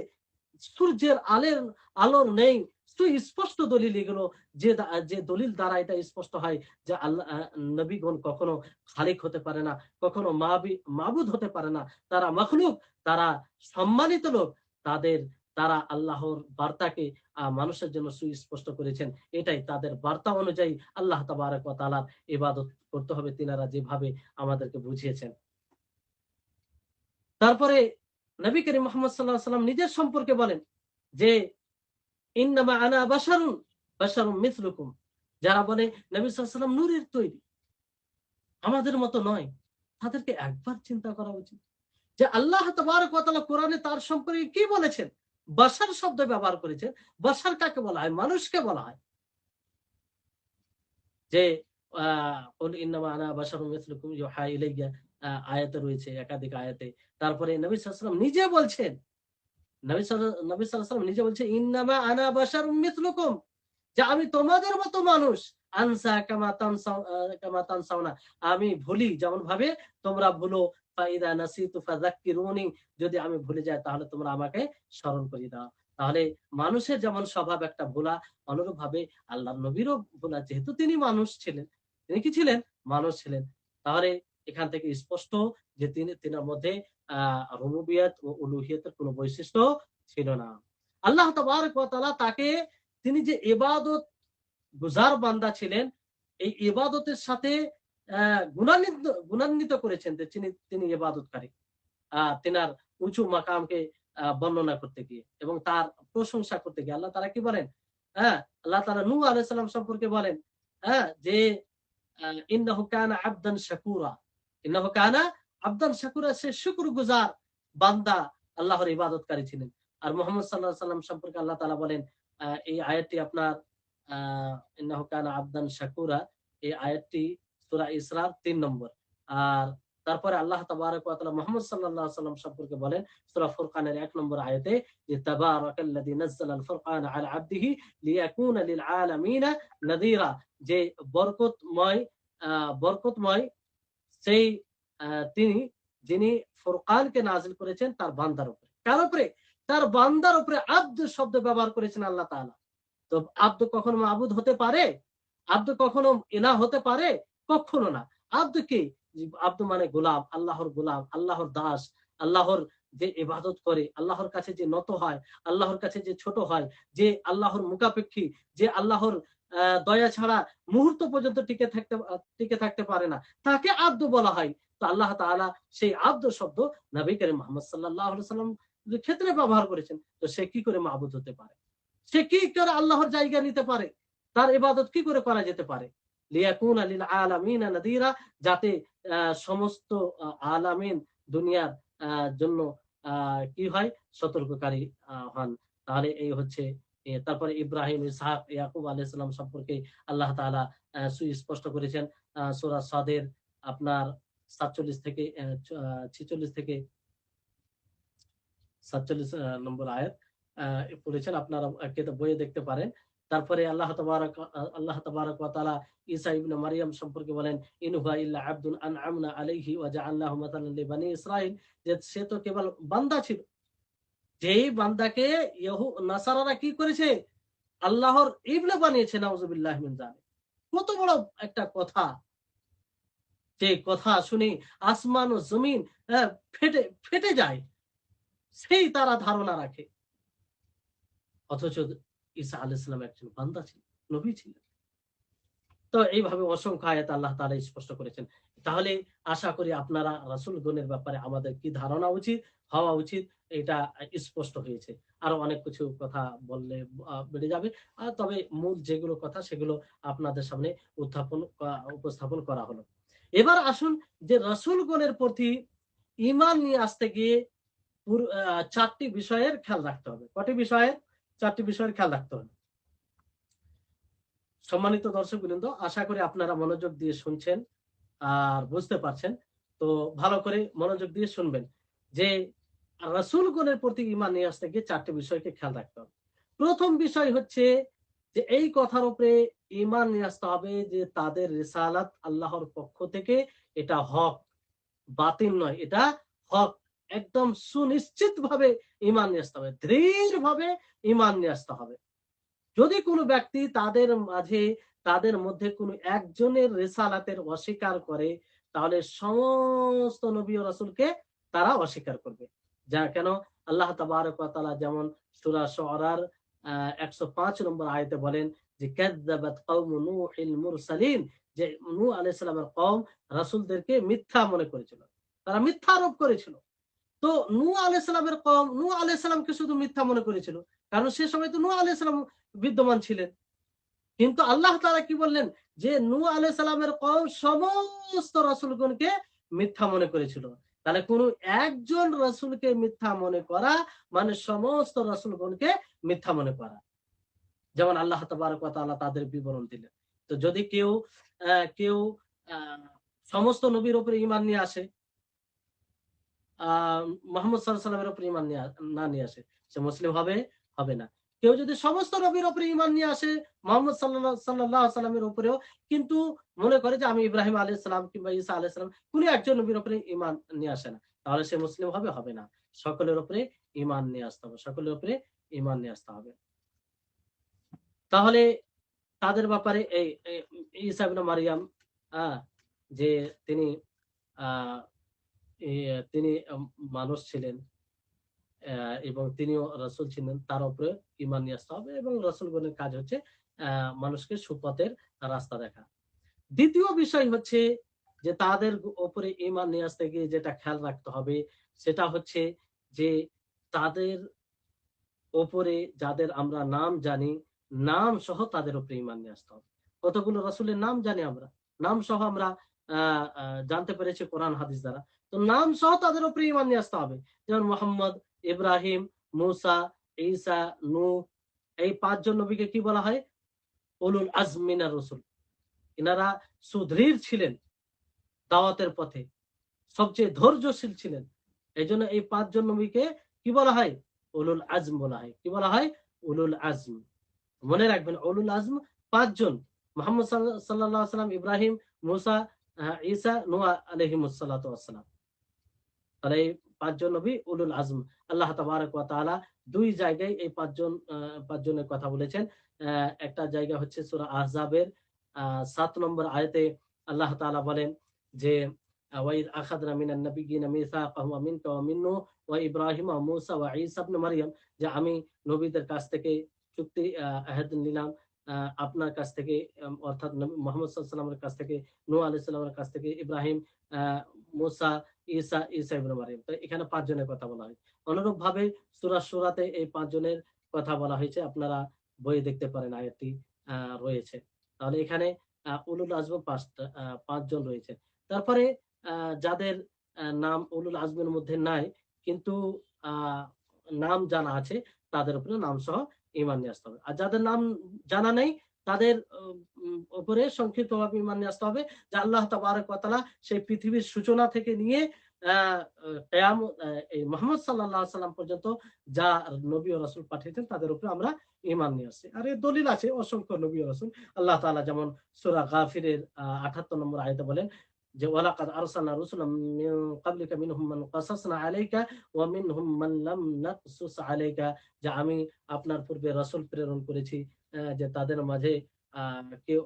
সূর্যের আলোর নেই সুস্পষ্ট দলিল এগুলো, যে দলিল দ্বারা এটা স্পষ্ট হয় যে আল্লাহ নবীগণ কখনো খালিক হতে পারে না, কখনো মাবুদ হতে পারে না, তারা মাখলুক, তারা সম্মানিত লোক, তারা আল্লাহর বার্তাকে মানুষের জন্য সুস্পষ্ট করেছেন। এটাই তাদের বার্তা অনুযায়ী আল্লাহ তাবারক ওয়া তাআলার ইবাদত করতে হবে, তিনারা যেভাবে আমাদেরকে বুঝিয়েছেন। তারপরে নবী করিম মুহাম্মদ সাল্লাল্লাহু আলাইহি ওয়াসাল্লাম নিজের সম্পর্কে বলেন যে ইন্নামা আনা বাশারুন মিসলুকুম, যারা বলে নবী সাল্লাল্লাহু আলাইহি ওয়াসাল্লাম নূরের তৈরি, আমাদের মতো নয়, তাদেরকে একবার চিন্তা করা উচিত যে আল্লাহ তাবারক ওয়া তাআলা কোরআনে তার সম্পর্কে কি বলেছেন। বাশার শব্দ ব্যবহার করেছেন। বাশার কাকে বলা হয়? মানুষকে বলা হয়। যে কুল ইন্নামা আনা বাশারুন মিসলুকুম ইউহা ইলাইয়া আয়াতে রয়েছে, একাধিক আয়াতে। তারপরে নবী সাল্লাল্লাহু আলাইহি ওয়াসাল্লাম নিজে বলছেন, নবী সাল্লাল্লাহু আলাইহি ওয়াসাল্লাম নিজে বলছেন ইন্নামা আনা বাশারুম মিসলুকুম, যে আমি তোমাদের মতো মানুষ, আনসা কামা তানসাউনা, আমি ভুলি যেমন ভাবে তোমরা ভুলো, ফাইদা নাসিতু ফাযাক্কিরুনি, যদি আমি ভুলে যাই তাহলে তোমরা আমাকে স্মরণ করিয়ে দাও। তাহলে মানুষের যেমন স্বভাব একটা ভোলা, অনুরূপভাবে আল্লাহর নবীরও ভোলা, যেহেতু তিনি মানুষ ছিলেন। তিনি কি ছিলেন? মানুষ ছিলেন। তাহলে এখান থেকে স্পষ্ট যে তিনার মধ্যে রুবুবিয়ত ও উলুহিয়তের কোন বৈশিষ্ট্য ছিল না। আল্লাহ তাবারক ওয়া তাআলা তাকে, তিনি যে ইবাদত গুজার বান্দা ছিলেন, এই ইবাদতের সাথে গুণান্বিত করেছেন যে তিনি ইবাদতকারী। তিনার উঁচু মাকামকে বর্ণনা করতে গিয়ে এবং তার প্রশংসা করতে গিয়ে আল্লাহ তাআলা কি বলেন? আল্লাহ তাআলা নূহ আলাইহিস সালাম সম্পর্কে বলেন যে ইন্নাহু কানা আবদান শাকুরা, ইন্নাহু কানা আবদান শাকুরা, সে শুকরগুজার বান্দা, আল্লাহর ইবাদতকারী ছিলেন। আর মুহাম্মদ সাল্লাল্লাহু আলাইহি ওয়াসাল্লাম সম্পর্কে আল্লাহ তাআলা বলেন, এই আয়াতটি আপনার ইন্নাহু কানা আবদান শাকুরা, এই আয়াতটি সূরা ইসরার ৩ নম্বর। আর তারপরে আল্লাহ তাবারক ওয়া তাআলা মুহাম্মদ সাল্লাল্লাহু আলাইহি ওয়াসাল্লাম সম্পর্কে বলেন সূরা ফুরকানের ১ নম্বর আয়াতে যে তাবারাকাল্লাযী নাযালাল ফুরকানা আলা আবদিহি লিয়াকুনা লিল আলামিনা নাযীরা, যে বরকতময় সেই তিনি, যিনি ফুরকানকে নাযিল করেছেন তার বান্দার উপরে। কার উপরে? তার বান্দার উপরে। আব্দ শব্দ ব্যবহার করেছেন আল্লাহ তাআলা। তো আব্দ কখনো মাবুদ হতে পারে? আব্দ কখনো ইলাহ হতে পারে? কখনো না। আব্দ কি? আব্দ মানে গোলাম, আল্লাহর গোলাম, আল্লাহর দাস, আল্লাহর যে ইবাদত করে, আল্লাহর কাছে যে নত হয়, আল্লাহর কাছে যে ছোট হয়, যে আল্লাহর মুখাপেক্ষী, যে আল্লাহর দয়া ছাড়া মুহূর্ত পর্যন্ত টিকে থাকতে পারে না, তাকে আব্দ বলা হয়। তো আল্লাহ তাআলা সেই আব্দ শব্দ নবী করিম মুহাম্মদ সাল্লাল্লাহু আলাইহি ওয়াসাল্লাম ক্ষেত্রে ব্যবহার করেছেন। তো সে কি করে মাবুদ হতে পারে? সে কি করে আল্লাহর জায়গা নিতে পারে? তার ইবাদত কি করে করা যেতে পারে? লিয়াকুনা লিল আলামিনা নাযীরা, যাতে সমস্ত আলামিন, দুনিয়ার জন্য কি হয়? সতর্ককারী হন। তাহলে এই হচ্ছে। তারপরে ইব্রাহিম, ইসহাক, ইয়াকুব আলাইহিস সালাম সম্পর্কে আল্লাহ তাআলা সুস্পষ্ট করেছেন। সূরা সাদের আপনার ৪৭ থেকে ৪৬ থেকে ৪৭ নম্বর আয়াত পড়েছেন, আপনারা বইয়ে দেখতে পারেন। তারপরে আল্লাহ তাবারক ওয়া তাআলা ঈসা ইবনে মারইয়াম সম্পর্কে বলেন, ইন হুয়া ইল্লা আবদুন আনআমনা আলাইহি ওয়া জাআলনাহু মাতালান লিবানি ইসরাঈল, যে সে তো কেবল বান্দা ছিল, যেই বান্দাকে নাসারারা কি করেছে? আল্লাহর ইবনে বানিয়েছে। নাউযুবিল্লাহ মিন যালিক। কত বড় একটা কথা! যে কথা শুনে আসমান ও জমিন ফেটে যায়, সেই তারা ধারণা রাখে। অথচ ঈসা আলাইহিস সালাম একজন বান্দা ছিলেন, নবী ছিলেন। তো এইভাবে অসংখ্য আয়াত আল্লাহ তাআলা স্পষ্ট করেছেন। তাহলে আশা করি আপনারা রাসূলগণের ব্যাপারে আমাদের কি ধারণা হওয়া উচিত, এটা স্পষ্ট হয়েছে। আরো অনেক কিছু কথা বললে বেড়ে যাবে। তবে মূল যেগুলো কথা সেগুলো আপনাদের সামনে উপস্থাপন করা হলো। এবার আসুন যে রাসূলগণের প্রতি ঈমান নিয়ে আসতে গিয়ে ৪টি বিষয়ের খেয়াল রাখতে হবে। কয়টি বিষয়ের? ৪টি বিষয়ের খেয়াল রাখতে হবে। সম্মানিত দর্শকবৃন্দ, আশা করি আপনারা মনোযোগ দিয়ে শুনছেন আর বুঝতে পারছেন। তো ভালো করে মনোযোগ দিয়ে শুনবেন যে রাসূলগণের প্রতি ঈমান নিয়ে আসতে গিয়ে ৪ টি বিষয়কে খেয়াল রাখতে হবে। প্রথম বিষয় হচ্ছে যে এই কথার উপরে ঈমান নিয়ে আসতে হবে যে তাদের রিসালাত আল্লাহর পক্ষ থেকে, এটা হক, বাতিল নয়, এটা হক। একদম সুনিশ্চিতভাবে ঈমান নিয়ে আসতে হবে। দৃঢ়ভাবে ঈমান নিয়ে আসতে হবে। যদি কোনো ব্যক্তি তাদের মধ্যে কোনো একজনের রিসালাতের অস্বীকার করে, তাহলে সমস্ত নবী ও রাসূলকে তারা অস্বীকার করবে। যা কেন আল্লাহ তাবারক ওয়া তাআলা যেমন সূরা শুআরার ১০৫ নম্বর আয়াতে বলেন যে কাযযাবাত কওমু নূহিল মুরসালিন, যে নূহ আলাইহিস সালামের কওম রাসূলদেরকে মিথ্যা মনে করেছিল। তারা মিথ্যা আরোপ করেছিল। তো নূহ আলাইহিস সালামের কওম নূহ আলাইহিস সালামকে শুধু মিথ্যা মনে করেছিল। কারণ সে সময় তো নূহ আলাইহিস সালাম বিদ্যমান ছিলেন। কিন্তু আল্লাহ তাআলা কি বললেন যে নূহ আলাইহিস সালামের কওম সমস্ত রাসূলগণকে মিথ্যা মনে করেছিল। তাহলে কোন একজন রাসূলকে মিথ্যা মনে করা মানে সমস্ত রাসূলগণকে মিথ্যা মনে করা। যেমন আল্লাহ তাবারক ওয়া তাআলা তাদের বিবরণ দিলেন। তো যদি কেউ আ সমস্ত নবীর উপরে ঈমান নিয়ে আসে, আ মুহাম্মদ সাল্লাল্লাহু আলাইহি ওয়াসাল্লামের উপরে ঈমান না নিয়ে আসে, সে মুসলিম হবে? হবে না। কেউ যদি সমস্ত নবীর উপরে ঈমান নিয়ে আসে, মুহাম্মদ সাল্লাল্লাহু আলাইহি ওয়াসাল্লামের উপরেও, কিন্তু মনে করে যে আমি ইব্রাহিম আলাইহিস সালাম কিংবা ঈসা আলাইহিস সালাম কোন একজন নবীর উপরে ঈমান নিয়ে আসে না, তাহলে সে মুসলিম হবে? হবে না। সকলের উপরে ঈমান নিয়ে আসতে হবে। সকলের উপরে ঈমান নিয়ে আসতে হবে। তাহলে তাদের ব্যাপারে এই ঈসা ইবনে মারইয়াম, আ যে তিনি আ এ তিনি মানুষ ছিলেন, এবং তিনিও রাসূল ছিলেন, তার উপরে ঈমান নিয়ে আসতে হবে এবং রাসূলগণের কাজ হচ্ছে মানুষকে সুপথের রাস্তা দেখা। দ্বিতীয় বিষয় হচ্ছে যে তাদের উপরে ঈমান নিয়ে আসতে গিয়ে যেটা খেয়াল রাখতে হবে সেটা হচ্ছে যে তাদের উপরে যাদের আমরা নাম জানি, নাম সহ তাদের উপরে ঈমান নিয়ে আসতে হবে। কতগুলো রাসূলের নাম জানি আমরা। নাম সহ আমরা আ আ জানতে পেরেছি কোরআন হাদিস দ্বারা। তো নাম সহ তাদের উপরে ঈমান নিয়ে আসতে হবে। যেমন মুহাম্মদ, ইব্রাহিম, মূসা, ঈসা, নূহ, এই ৫ জন নবীকে কি বলা হয়? উলুল আজম মিনার রাসূল। এনারা সুদৃঢ় ছিলেন দাওয়াতের পথে। সবচেয়ে ধৈর্যশীল ছিলেন। এজন্য এই ৫ জন নবীকে কি বলা হয়? উলুল আজম বলা হয়। কি বলা হয়? উলুল আজম। মনে রাখবেন উলুল আজম ৫ জন। মুহাম্মদ সাল্লাল্লাহু আলাইহি ওয়াসাল্লাম, ইব্রাহিম, মূসা, ঈসা, নূহ আলাইহিমুস সালাতু ওয়াসসালাম। তাহলে এই ৫ জন নবী উলুল আজম। আল্লাহ তাবারক ওয়া তাআলা ২ জায়গায় এই ৫ জনের কথা বলেছেন। একটা জায়গা হচ্ছে সূরা আহজাবের ৭ নম্বর আয়াতে আল্লাহ তাআলা বলেন যে ওয়াইদ আখাযনা মিনান নাবিয়্যিনা মিসাকাহুম ওয়া মিনকা ওয়া মিন নূহ ওয়া ইব্রাহিম ওয়া মূসা ওয়া ঈসা ইবনে মারইয়াম, যে আমি নবীদের কাছ থেকে চুক্তি আহাদ নিলাম, আপনার কাছ থেকে, অর্থাৎ নবী মুহাম্মদ সাল্লাল্লাহু আলাইহি ওয়াসাল্লামের কাছ থেকে, নূহ আলাইহিস সালামের কাছ থেকে, ইব্রাহিম, আ মূসা, ঈসা ইবনে মারইয়াম। তো এখানে ৫ জনের কথা বলা হয়। অনুরূপভাবে সূরা শূরাতে এই ৫ জনের কথা বলা হয়েছে। আপনারা বইয়ে দেখতে পারেন, আয়াতটি রয়েছে। তাহলে এখানে উলুল আজম ৫ জন রয়েছে। তারপরে আ যাদের নাম উলুল আজমের মধ্যে নাই, কিন্তু আ নাম জানা আছে, তাদের উপরে নাম সহ ঈমান নিয়ে আসতে হবে। আর যাদের নাম জানা নেই, তাদের উপরে সংক্ষিপ্তভাবে ঈমান নিয়ে আসতে হবে যে আল্লাহ তাবারক ওয়া তাআলা সেই পৃথিবীর সূচনা থেকে নিয়ে আ কিয়ামত, এই মুহাম্মদ সাল্লাল্লাহু আলাইহি সাল্লাম পর্যন্ত যা নবী ও রাসূল পাঠিয়েছেন তাদের উপরে আমরা ঈমান নিয়ে আসছি। আর এর দলিল আছে অসংখ্য নবী ও রাসূল। আল্লাহ তাআলা যেমন সূরা গাফিরের ৭৮ নম্বর আয়াতে বলেন যে ওয়ালাকাদ আরসালনা রুসুলাম মিন ক্বাবলিকা মিনহুম মান কাসাসনা আলাইকা ওয়া মিনহুম মান লাম নাকসুস আলাইকা, যে আমি আপনার পূর্বে রাসূল প্রেরণ করেছি, যে তাদের মাঝে কেউ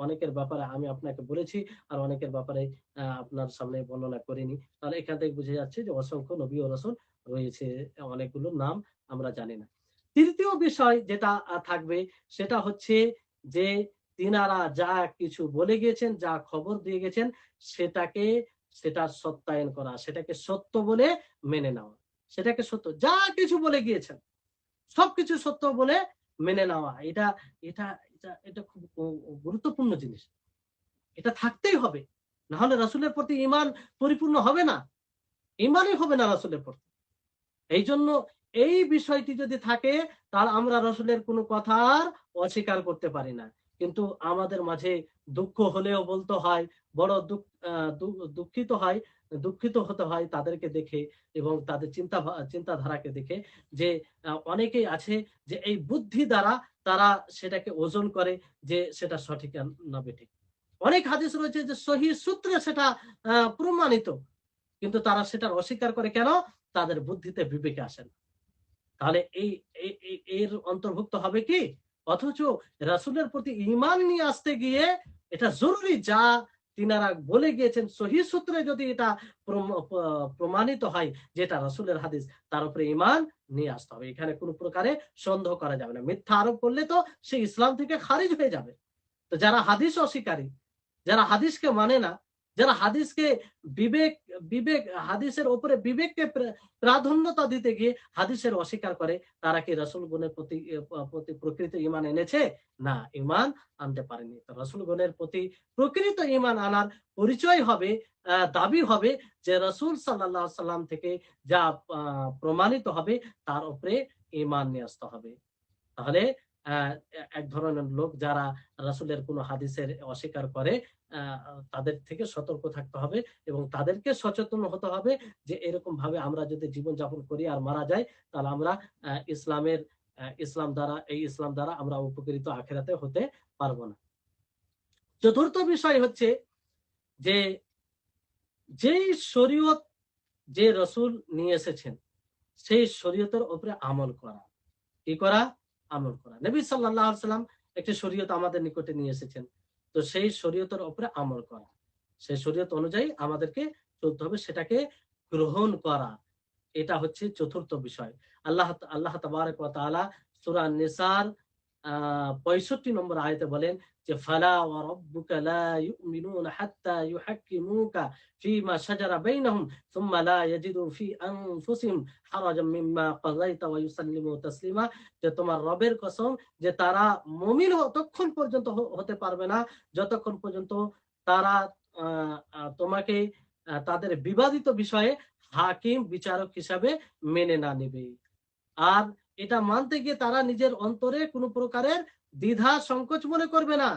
অনেকের ব্যাপারে আমি আপনাকে বলেছি আর অনেকের ব্যাপারে আপনার সামনে বর্ণনা করিনি। তাহলে এখান থেকে বুঝে যাচ্ছে যে অসংখ্য নবী ও রাসূল রয়েছে, অনেকগুলো নাম আমরা জানি না। তৃতীয় বিষয় যেটা থাকবে সেটা হচ্ছে যে তিনারা যা কিছু বলে গিয়েছেন, যা খবর দিয়ে গেছেন, সেটার সত্যায়ন করা, সেটাকে সত্য বলে মেনে নেওয়া। সেটাকে সত্য, যা কিছু বলে গিয়েছেন সবকিছু সত্য বলে মেনে নেওয়া। এটা এটা এটা খুব গুরুত্বপূর্ণ জিনিস। এটা থাকতেই হবে। না হলে রাসূলের প্রতি ঈমান পরিপূর্ণ হবে না। ঈমানই হবে না রাসূলের প্রতি। এইজন্য এই বিষয়টি যদি থাকে, তাহলে আমরা রাসূলের কোন কথা আর অস্বীকার করতে পারি না। কিন্তু আমাদের মাঝে দুঃখ হলেও বলতে হয়, বড় দুঃখিত হতে হয় তাদেরকে দেখে এবং তাদের চিন্তাধারাকে দেখে, যে অনেকেই আছে যে এই বুদ্ধি দ্বারা তারা সেটাকে ওজন করে যে সেটা সঠিক না বেঠিক। অনেক হাদিস রয়েছে যে সহিহ সূত্রে সেটা প্রমাণিত, কিন্তু তারা সেটা অস্বীকার করে কেন? তাদের বুদ্ধিতে বিবেকে আসে না। তাহলে এর অন্তর্ভুক্ত হবে কি? অথচ রাসূলের প্রতি ঈমান নিয়ে আসতে গিয়ে এটা জরুরি, যা তিনারা বলে গিয়েছেন সহিহ সূত্রে যদি এটা প্রমাণিত হয় যে এটা রাসূলের হাদিস, তার উপরে ঈমান নিয়ে আসতে হবে। এখানে কোনো প্রকারে সন্দেহ করা যাবে না। মিথ্যা আরোপ করলে তো সে ইসলাম থেকে খারিজ হয়ে যাবে। তো যারা হাদিস অস্বীকারী, যারা হাদিসকে মানে না, যারা হাদিসকে বিবেক বিবেক হাদিসের উপরে বিবেককে প্রাধান্যতা দিতে গিয়ে হাদিসের অস্বীকার করে, তারা কি রাসূলগণের প্রতি প্রকৃত ঈমান এনেছে? না, ঈমান আনতে পারেনি। তো রাসূলগণের প্রতি প্রকৃত ঈমান আনার পরিচয় হবে, দাবি হবে যে রাসূল সাল্লাল্লাহু আলাইহি সাল্লাম থেকে যা প্রমাণিত হবে তার উপরে ঈমান নিয়ে আসতে হবে। তাহলে এক ধরনের লোক যারা রাসূলের কোন হাদিসের অস্বীকার করে, তাদের থেকে সতর্ক থাকতে হবে এবং তাদেরকে সচেতন হতে হবে যে এরকম ভাবে আমরা যদি জীবনযাপন করি আর মারা যাই, তাহলে আমরা ইসলাম দ্বারা আমরা উপকৃত আখিরাতে হতে পারবো না। চতুর্থ বিষয় হচ্ছে যে যেই শরীয়ত যে রাসূল নিয়ে এসেছেন সেই শরীয়তের উপরে আমল করা। কি করা? আমল করা। নবী সাল্লাল্লাহু আলাইহি সাল্লাম একটি শরীয়ত আমাদের নিকটে নিয়ে এসেছেন। তো সেই শরীয়তের উপরে আমল করা। সেই শরীয়ত অনুযায়ী আমাদেরকে চলতে হবে, সেটাকে গ্রহণ করা। এটা হচ্ছে চতুর্থ বিষয়। আল্লাহ তাবারক ওয়া তাআলা সূরা নিসার ৬৫ নম্বর আয়াতে বলেন যে ফালা ওয়া রাব্বুকা লা ইউমিনুনা হাত্তা ইউহাক্কিমুকা ফীমা শাজারা বাইনাহুম সুম্মা লা ইয়াজিদু ফি আনফুসিহিম হারাজাম মিম্মা কাযাইতা ওয়া ইউসাল্লিমু তাসলিমা। যে তোমার রবের কসম যে তারা মুমিন ততক্ষণ পর্যন্ত হতে পারবে না যতক্ষণ পর্যন্ত তারা তোমাকে তাদের বিবাদিত বিষয়ে হাকিম বিচারক হিসাবে মেনে না নেবে। আর এটা মানতে গিয়ে তারা নিজের অন্তরে কোনো প্রকারের দ্বিধা সংকোচ মনে করবে না,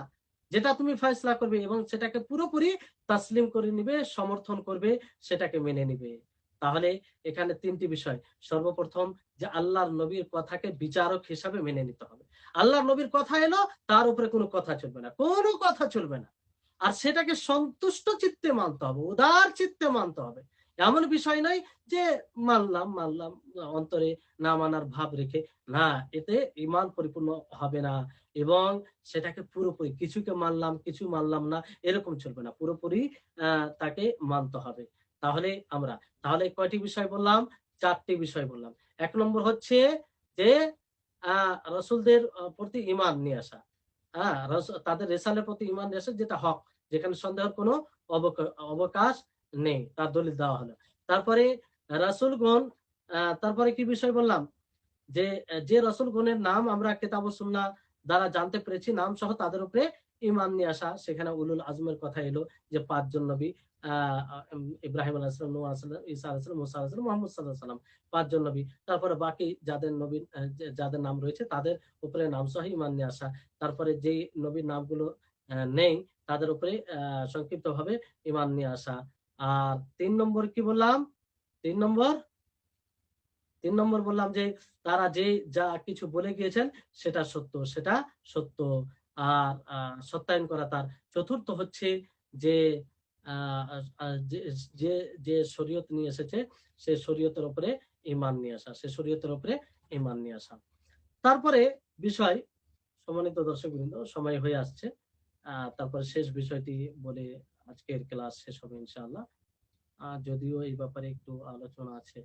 যেটা তুমি ফয়সলা করবে এবং সেটাকে পুরোপুরি তাসলিম করে নিবে, সমর্থন করবে, সেটাকে মেনে নিবে। তাহলে এখানে তিনটি বিষয়। সর্বপ্রথম যে আল্লাহর নবীর কথাকে বিচারক হিসাবে মেনে নিতে হবে। আল্লাহর নবীর কথা এলো, তার উপরে কোনো কথা চলবে না, কোনো কথা চলবে না। আর সেটাকে সন্তুষ্ট চিত্তে মানতে হবে, উদার চিত্তে মানতে হবে। এমন বিষয় নয় যে মানলাম অন্তরে না মানার ভাব রেখে, না, এতে ঈমান পরিপূর্ণ হবে না। এবং সেটাকে পুরোপুরি কিছুকে মানলাম কিছু মানলাম না, এরকম চলবে না, পুরোপুরি তাকে মানতে হবে। তাহলে কয়টি বিষয় বললাম? 4টি বিষয় বললাম। 1 নম্বর হচ্ছে যে রাসূলদের প্রতি ঈমান নিয়ে আসা, তাদের রিসালাতের প্রতি ঈমান নিয়ে আসা, যেটা হক, যেখানে সন্দেহের কোনো অবকাশ নেই, তার দলিল দেওয়া হলো। তারপরে রাসূলগণ, তারপরে কি বিষয় বললাম? যে রাসূলগণের নাম আমরা কিতাব ও সুন্নাহ দ্বারা জানতে পেরেছি, নাম সহ তাদের উপরে ঈমান নিয়ে আসা। সেখানে উলুল আজমের কথা এলো যে 5 জন নবী, ইব্রাহিম আলাইহিস সালাম, নূহ আলাইহিস সালাম, ঈসা আলাইহিস সালাম, মুসা আলাইহিস সালাম, মুহাম্মদ সাল্লাল্লাহু আলাইহি ওয়াসাল্লাম, 5 জন নবী। তারপরে বাকি যাদের নবী যাদের নাম রয়েছে তাদের উপরে নাম সহ ঈমান নিয়ে আসা। তারপরে যেই নবীর নামগুলো নেই তাদের উপরে সংক্ষিপ্তভাবে ঈমান নিয়ে আসা। আর 3 নম্বর কি বললাম? 3 নম্বর বললাম যে তারা যা কিছু বলে গিয়েছেন সেটা সত্য। আর সত্যায়ন করা তার। চতুর্থ হচ্ছে যে যে শরীয়ত নিয়ে এসেছে সে শরীয়তের উপরে ঈমান নিয়ে আসা। তারপরে বিষয়, সম্মানিত দর্শকবৃন্দ, সময় হয়ে আসছে, তারপরে শেষ বিষয়টি বলে আজকের ক্লাস শেষ হবে ইনশাআল্লাহ। যদিও এই ব্যাপারে একটু আলোচনা আছে,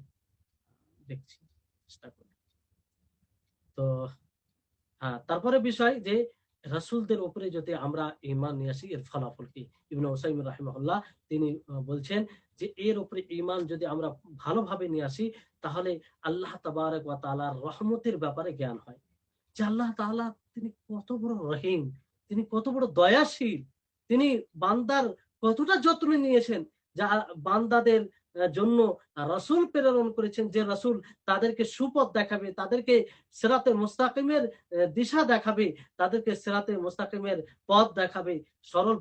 দেখছি, চেষ্টা করি। তো তারপরে বিষয় যে রাসূলদের উপরে যদি আমরা ঈমান নিয়ে আসি, এর ফলাফল কি? ইবনে উসাইমিন রাহিমাহুল্লাহ তিনি বলছেন যে এর উপরে ঈমান যদি আমরা ভালোভাবে নিয়ে আসি, তাহলে আল্লাহ তাবারক ওয়া তাআলার রহমতের ব্যাপারে জ্ঞান হয়। যে আল্লাহ তাআলা তিনি কত বড় রহিম, তিনি কত বড় দয়াশীল, তিনি বান্দার কতটা যত্ন নিয়েছেন, যা বান্দাদের জন্য রাসূল প্রেরণ করেছেন, যে রাসূল তাদেরকে সুপথ দেখাবে, তাদেরকে সিরাতে মুস্তাকিমের দিশা দেখাবে, তাদেরকে সিরাতে মুস্তাকিমের পথ দেখাবে, সরল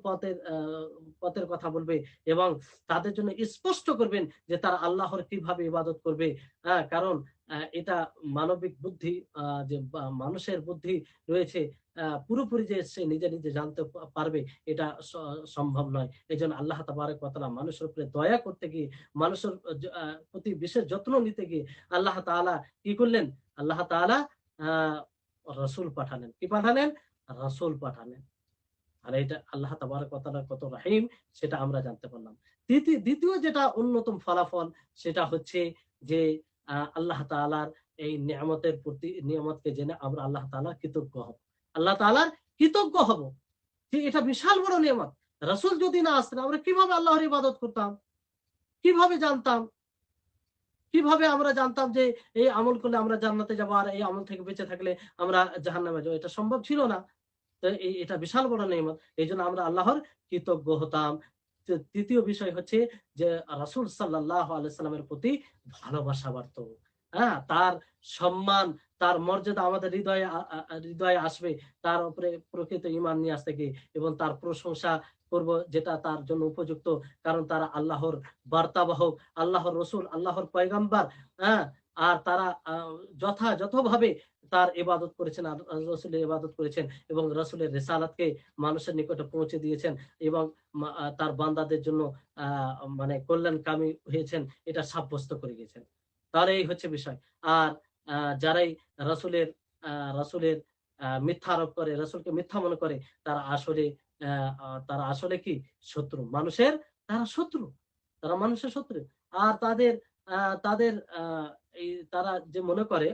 পথের কথা বলবে এবং তাদের জন্য স্পষ্ট করবেন যে তারা আল্লাহর কিভাবে ইবাদত করবে। কারণ এটা মানবিক বুদ্ধি, যে মানুষের বুদ্ধি রয়েছে, পুরোপুরি যে সে নিজে নিজে জানতে পারবে, এটা সম্ভব নয়। এজন্য আল্লাহ তাবারক ওয়া তাআলা মানুষের উপরে দয়া করতে গিয়ে, মানুষের প্রতি বিশেষ যত্ন নিতে গিয়ে আল্লাহ তাআলা কি করলেন? আল্লাহ তাআলা রাসূল পাঠালেন। কি পাঠালেন? রাসূল পাঠালেন। আর এটা আল্লাহ তাবারক ওয়া তাআলা কত রহিম, সেটা আমরা জানতে পারলাম। দ্বিতীয় যেটা অন্যতম ফলাফল, সেটা হচ্ছে যে আল্লাহ তাআলার এই নিয়ামতকে জেনে আমরা আল্লাহ তাআলার কৃতজ্ঞ হব। আল্লাহ তাআলার কৃতজ্ঞ হব যে এটা বিশাল বড় নিয়ামত। রাসূল যদি না আসতেন, আমরা কিভাবে আল্লাহর ইবাদত করতাম? কিভাবে জানতাম? কিভাবে আমরা জানতাম যে এই আমল করলে আমরা জান্নাতে যাবো, আর এই আমল থেকে বেঁচে থাকলে আমরা জাহান্নামে যাবো? এটা সম্ভব ছিল না। তো এটা বিশাল বড় নেয়ামত। এইজন্য আমরা আল্লাহর কৃতজ্ঞ হতাম। তৃতীয় বিষয় হচ্ছে যে রাসূল সাল্লাল্লাহু আলাইহি সাল্লামের প্রতি ভালোবাসা বাড়তো। তার সম্মান, তার মর্যাদা আমাদের হৃদয়ে আসবে। তার উপরে প্রকৃত ঈমান নিয়ে আসতে গিয়ে, এবং তার প্রশংসা করব, যেটা তার জন্য উপযুক্ত। কারণ তারা আল্লাহর বার্তাবাহক, আল্লাহর রাসূল, আল্লাহর পয়গম্বর। হ্যাঁ? আর তারা যথাযথভাবে তার ইবাদত করেছেন, আর রাসূলের ইবাদত করেছেন, এবং রাসূলের রিসালাতকে মানুষের নিকটে পৌঁছে দিয়েছেন, এবং তার বান্দাদের জন্য মানে কল্যাণকামী হয়েছেন, এটা সাব্যস্ত করে গেছেন। তাহলে এই হচ্ছে বিষয়। আর যারাই রাসূলের রাসূলের মিথ্যা আরোপ করে, রাসূলকে মিথ্যা মনে করে, তারা আসলে তারা আসলে কি? শত্রু। তারা শত্রু। তারা মানুষের শত্রু। আর তাদের আ তাদের এই তারা যে মনে করে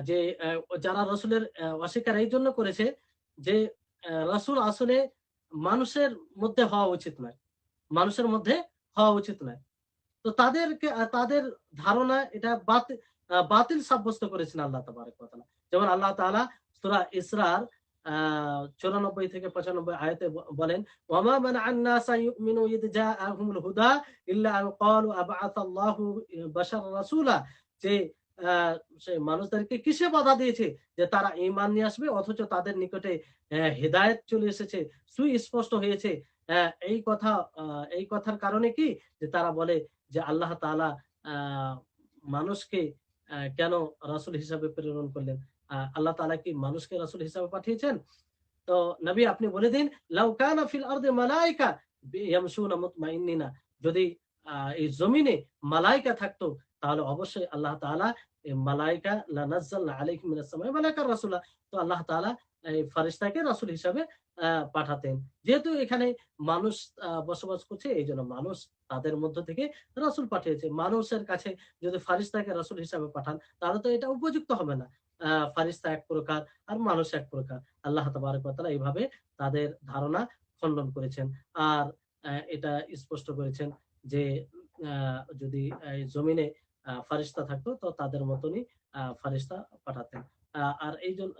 যে যারা রাসূলের অস্বীকার এই জন্য করেছে যে রাসূল আসলে মানুষের মধ্যে হওয়া উচিত নয়। মানুষের মধ্যে হওয়া উচিত নয়। তো তাদের ধারণা এটা বাতিল সাব্যস্ত করেছেন আল্লাহ তাবারক ওয়া তাআলা। যেমন আল্লাহ তাআলা সূরা ইসরার 94 থেকে 95 আয়াতে বলেন, ওয়ামা মানা'আন নাসা ইউমিনু ইয জাআহুমুল হুদা ইল্লা আন ক্বালু আবআসাল্লাহু বাশারান রাসূলা, যে সে মানুষদেরকে কিসে বাধা দিয়েছে? যে তারা ঈমান নিয়ে আসবে, অথচ তাদের নিকটে হেদায়েত চলে এসেছে, সুস্পষ্ট হয়েছে। এই কথার কারণে কি? যে তারা বলে যে আল্লাহ তাআলা মানুষকে কেন রাসূল হিসাবে প্রেরণ করলেন? আল্লাহ তাআলা কি মানুষকে রাসূল হিসাবে পাঠিয়েছেন? তো নবী, আপনি বলে দিন, লাউ কানা ফিল আরদি মালাইকা ইয়ামশুনা মুতমাইন্নিনা, যদি এই জমিনে মালাইকা থাকতো, তাহলে অবশ্যই আল্লাহ তাআলা এই মালাইকা লানাজ্জালনা আলাইহিম মিনাস সামাই মালাকার রাসূলা, তো আল্লাহ তাআলা এই ফেরেশতাকে রাসূল হিসাবে পাঠাতেন। যেহেতু এখানে মানুষ বসবাস করছে, এইজন্য মানুষ তাদের মধ্য থেকে রাসূল পাঠিয়েছে। মানুষের কাছে যদি ফেরেশতাকে রাসূল হিসাবে পাঠান, তাহলে তো এটা উপযুক্ত হবে না। ফেরেশতা এক প্রকার আর মানুষ এক প্রকার। আল্লাহ তাবারক ওয়া তাআলা এইভাবে তাদের ধারণা খণ্ডন করেছেন। আর এটা স্পষ্ট করেছেন যে যদি জমিনে ফেরেশতা থাকতো, তো তাদের মতনই ফেরেশতা পাঠাতেন। আর এইজন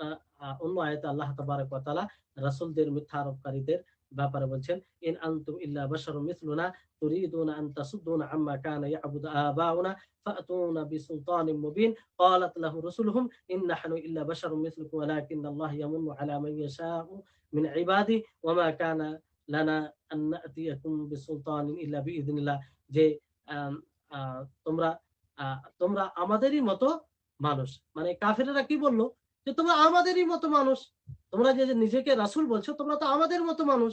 অন্য আয়াতে আল্লাহ তাবারক ওয়া তাআলা রাসূলদের মিথ্যা আরোপকারীদের ব্যাপারে বলছেন, ইন আনতুম ইল্লা বাশারুম মিসলুনা তুরিদুনা আন তাসুদ্দুনা আম্মা কানা ইয়াবুদু আবাউনা ফাতুনা বিসুলতানিম মুবিন ক্বালাত লাহু রাসূলুহুম ইন নাহনু ইল্লা বাশারুম মিসলুকুম ওয়ালাকিন্নাল্লাহা ইয়ামুন্নু আলা মান ইয়াশাউ মিন ইবাদিহি ওয়া মা কানা লানা আন নাতিয়াকুম বিসুলতানিন ইল্লা বিইذনিল্লাহ, যে আ তোমরা তোমরা আমাদেরই মতো মানুষ। মানে কাফেরেরা কি বলল? যে তোমরা আমাদেরই মতো মানুষ। তোমরা যে নিজেকে রাসূল বলছো, তোমরা তো আমাদের মতো মানুষ।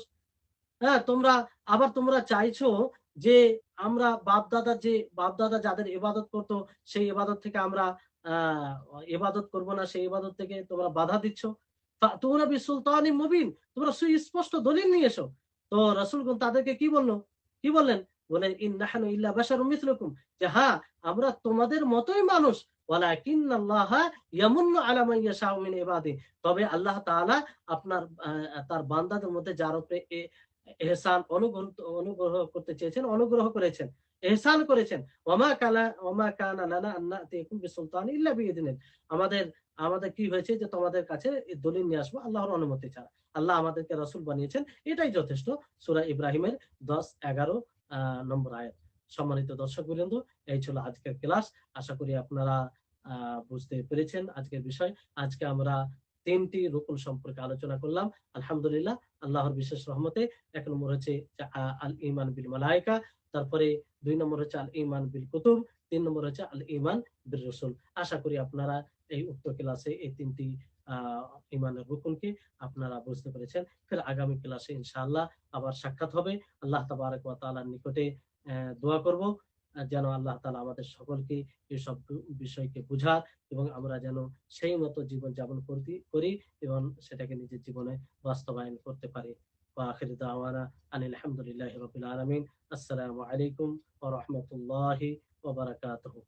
হ্যাঁ, তোমরা চাইছো যে আমরা বাপ-দাদা যাদের ইবাদত করত, সেই ইবাদত থেকে আমরা আ ইবাদত করব না, সেই ইবাদত থেকে তোমরা বাধা দিচ্ছ। ফাতুনা বিসুলতানিম মুবিন, তোমরা সুস্পষ্ট দলিল নিয়ে এসো। তো রাসূলগণ তাদেরকে কি বলল? কি বললেন? বলেন, ইন নাহনু ইল্লা বাশারুম মিসলুকুম, যে হ্যাঁ, আমরা তোমাদের মতোই মানুষ। ওয়ালাকিন্নাল্লাহা ইয়ামুন্নু আলা মান ইয়াশাউ মিন ইবাদিহি, তবে আল্লাহ তাআলা আপনার তার বান্দাদের মধ্যে যার উপরে এহসান অনুগ্রহ করতে চেয়েছেন, অনুগ্রহ করেছেন, এহসান করেছেন। ওয়ামা কানা লানা আন নাতিয়াকুম বিসুলতান ইল্লা বিইذনিহি, আমাদের আমাদের কি হয়েছে যে তোমাদের কাছে এই দলিল নিয়ে আসবো আল্লাহর অনুমতি ছাড়া। আল্লাহ আমাদেরকে রাসূল বানিয়েছেন, এটাই যথেষ্ট। সূরা ইব্রাহিমের 10, 11 নম্বর আয়াত। সম্মানিত দর্শক বৃন্দ, এই ছিল আজকের ক্লাস। আশা করি আপনারা বুঝতে পেরেছেন আজকের বিষয়। আজকে আমরা 3টি রুকুন সম্পর্কে আলোচনা করলাম। আলহামদুলিল্লাহ, আল্লাহর বিশেষ রহমতে। 1 নম্বর হচ্ছে আল ঈমান বিল মালায়েকা, তারপরে 2 নম্বর হচ্ছে আল ঈমান বিল কুতুব, 3 নম্বর হচ্ছে আল ঈমান বির রাসূল। আশা করি আপনারা এই উক্ত ক্লাসে এই 3টি ঈমানের রুকুনকে আপনারা বুঝতে পেরেছেন। ফের আগামী ক্লাসে ইনশাআল্লাহ আবার সাক্ষাৎ হবে। আল্লাহ তাবারক ওয়া তাআলার নিকটে দোয়া করব যেন আল্লাহ তাআলা আমাদের সকলকে এই সব বিষয়কে বুঝার এবং আমরা যেন সেই মতো জীবন যাপন করি এবং সেটাকে নিজের জীবনে বাস্তবায়ন করতে পারি। ওয়া আখিরু দাওয়ানা আনিল হামদুলিল্লাহি রাব্বিল আলামিন। আসসালামু আলাইকুম ওয়া রাহমাতুল্লাহি ওয়া বারাকাতুহু।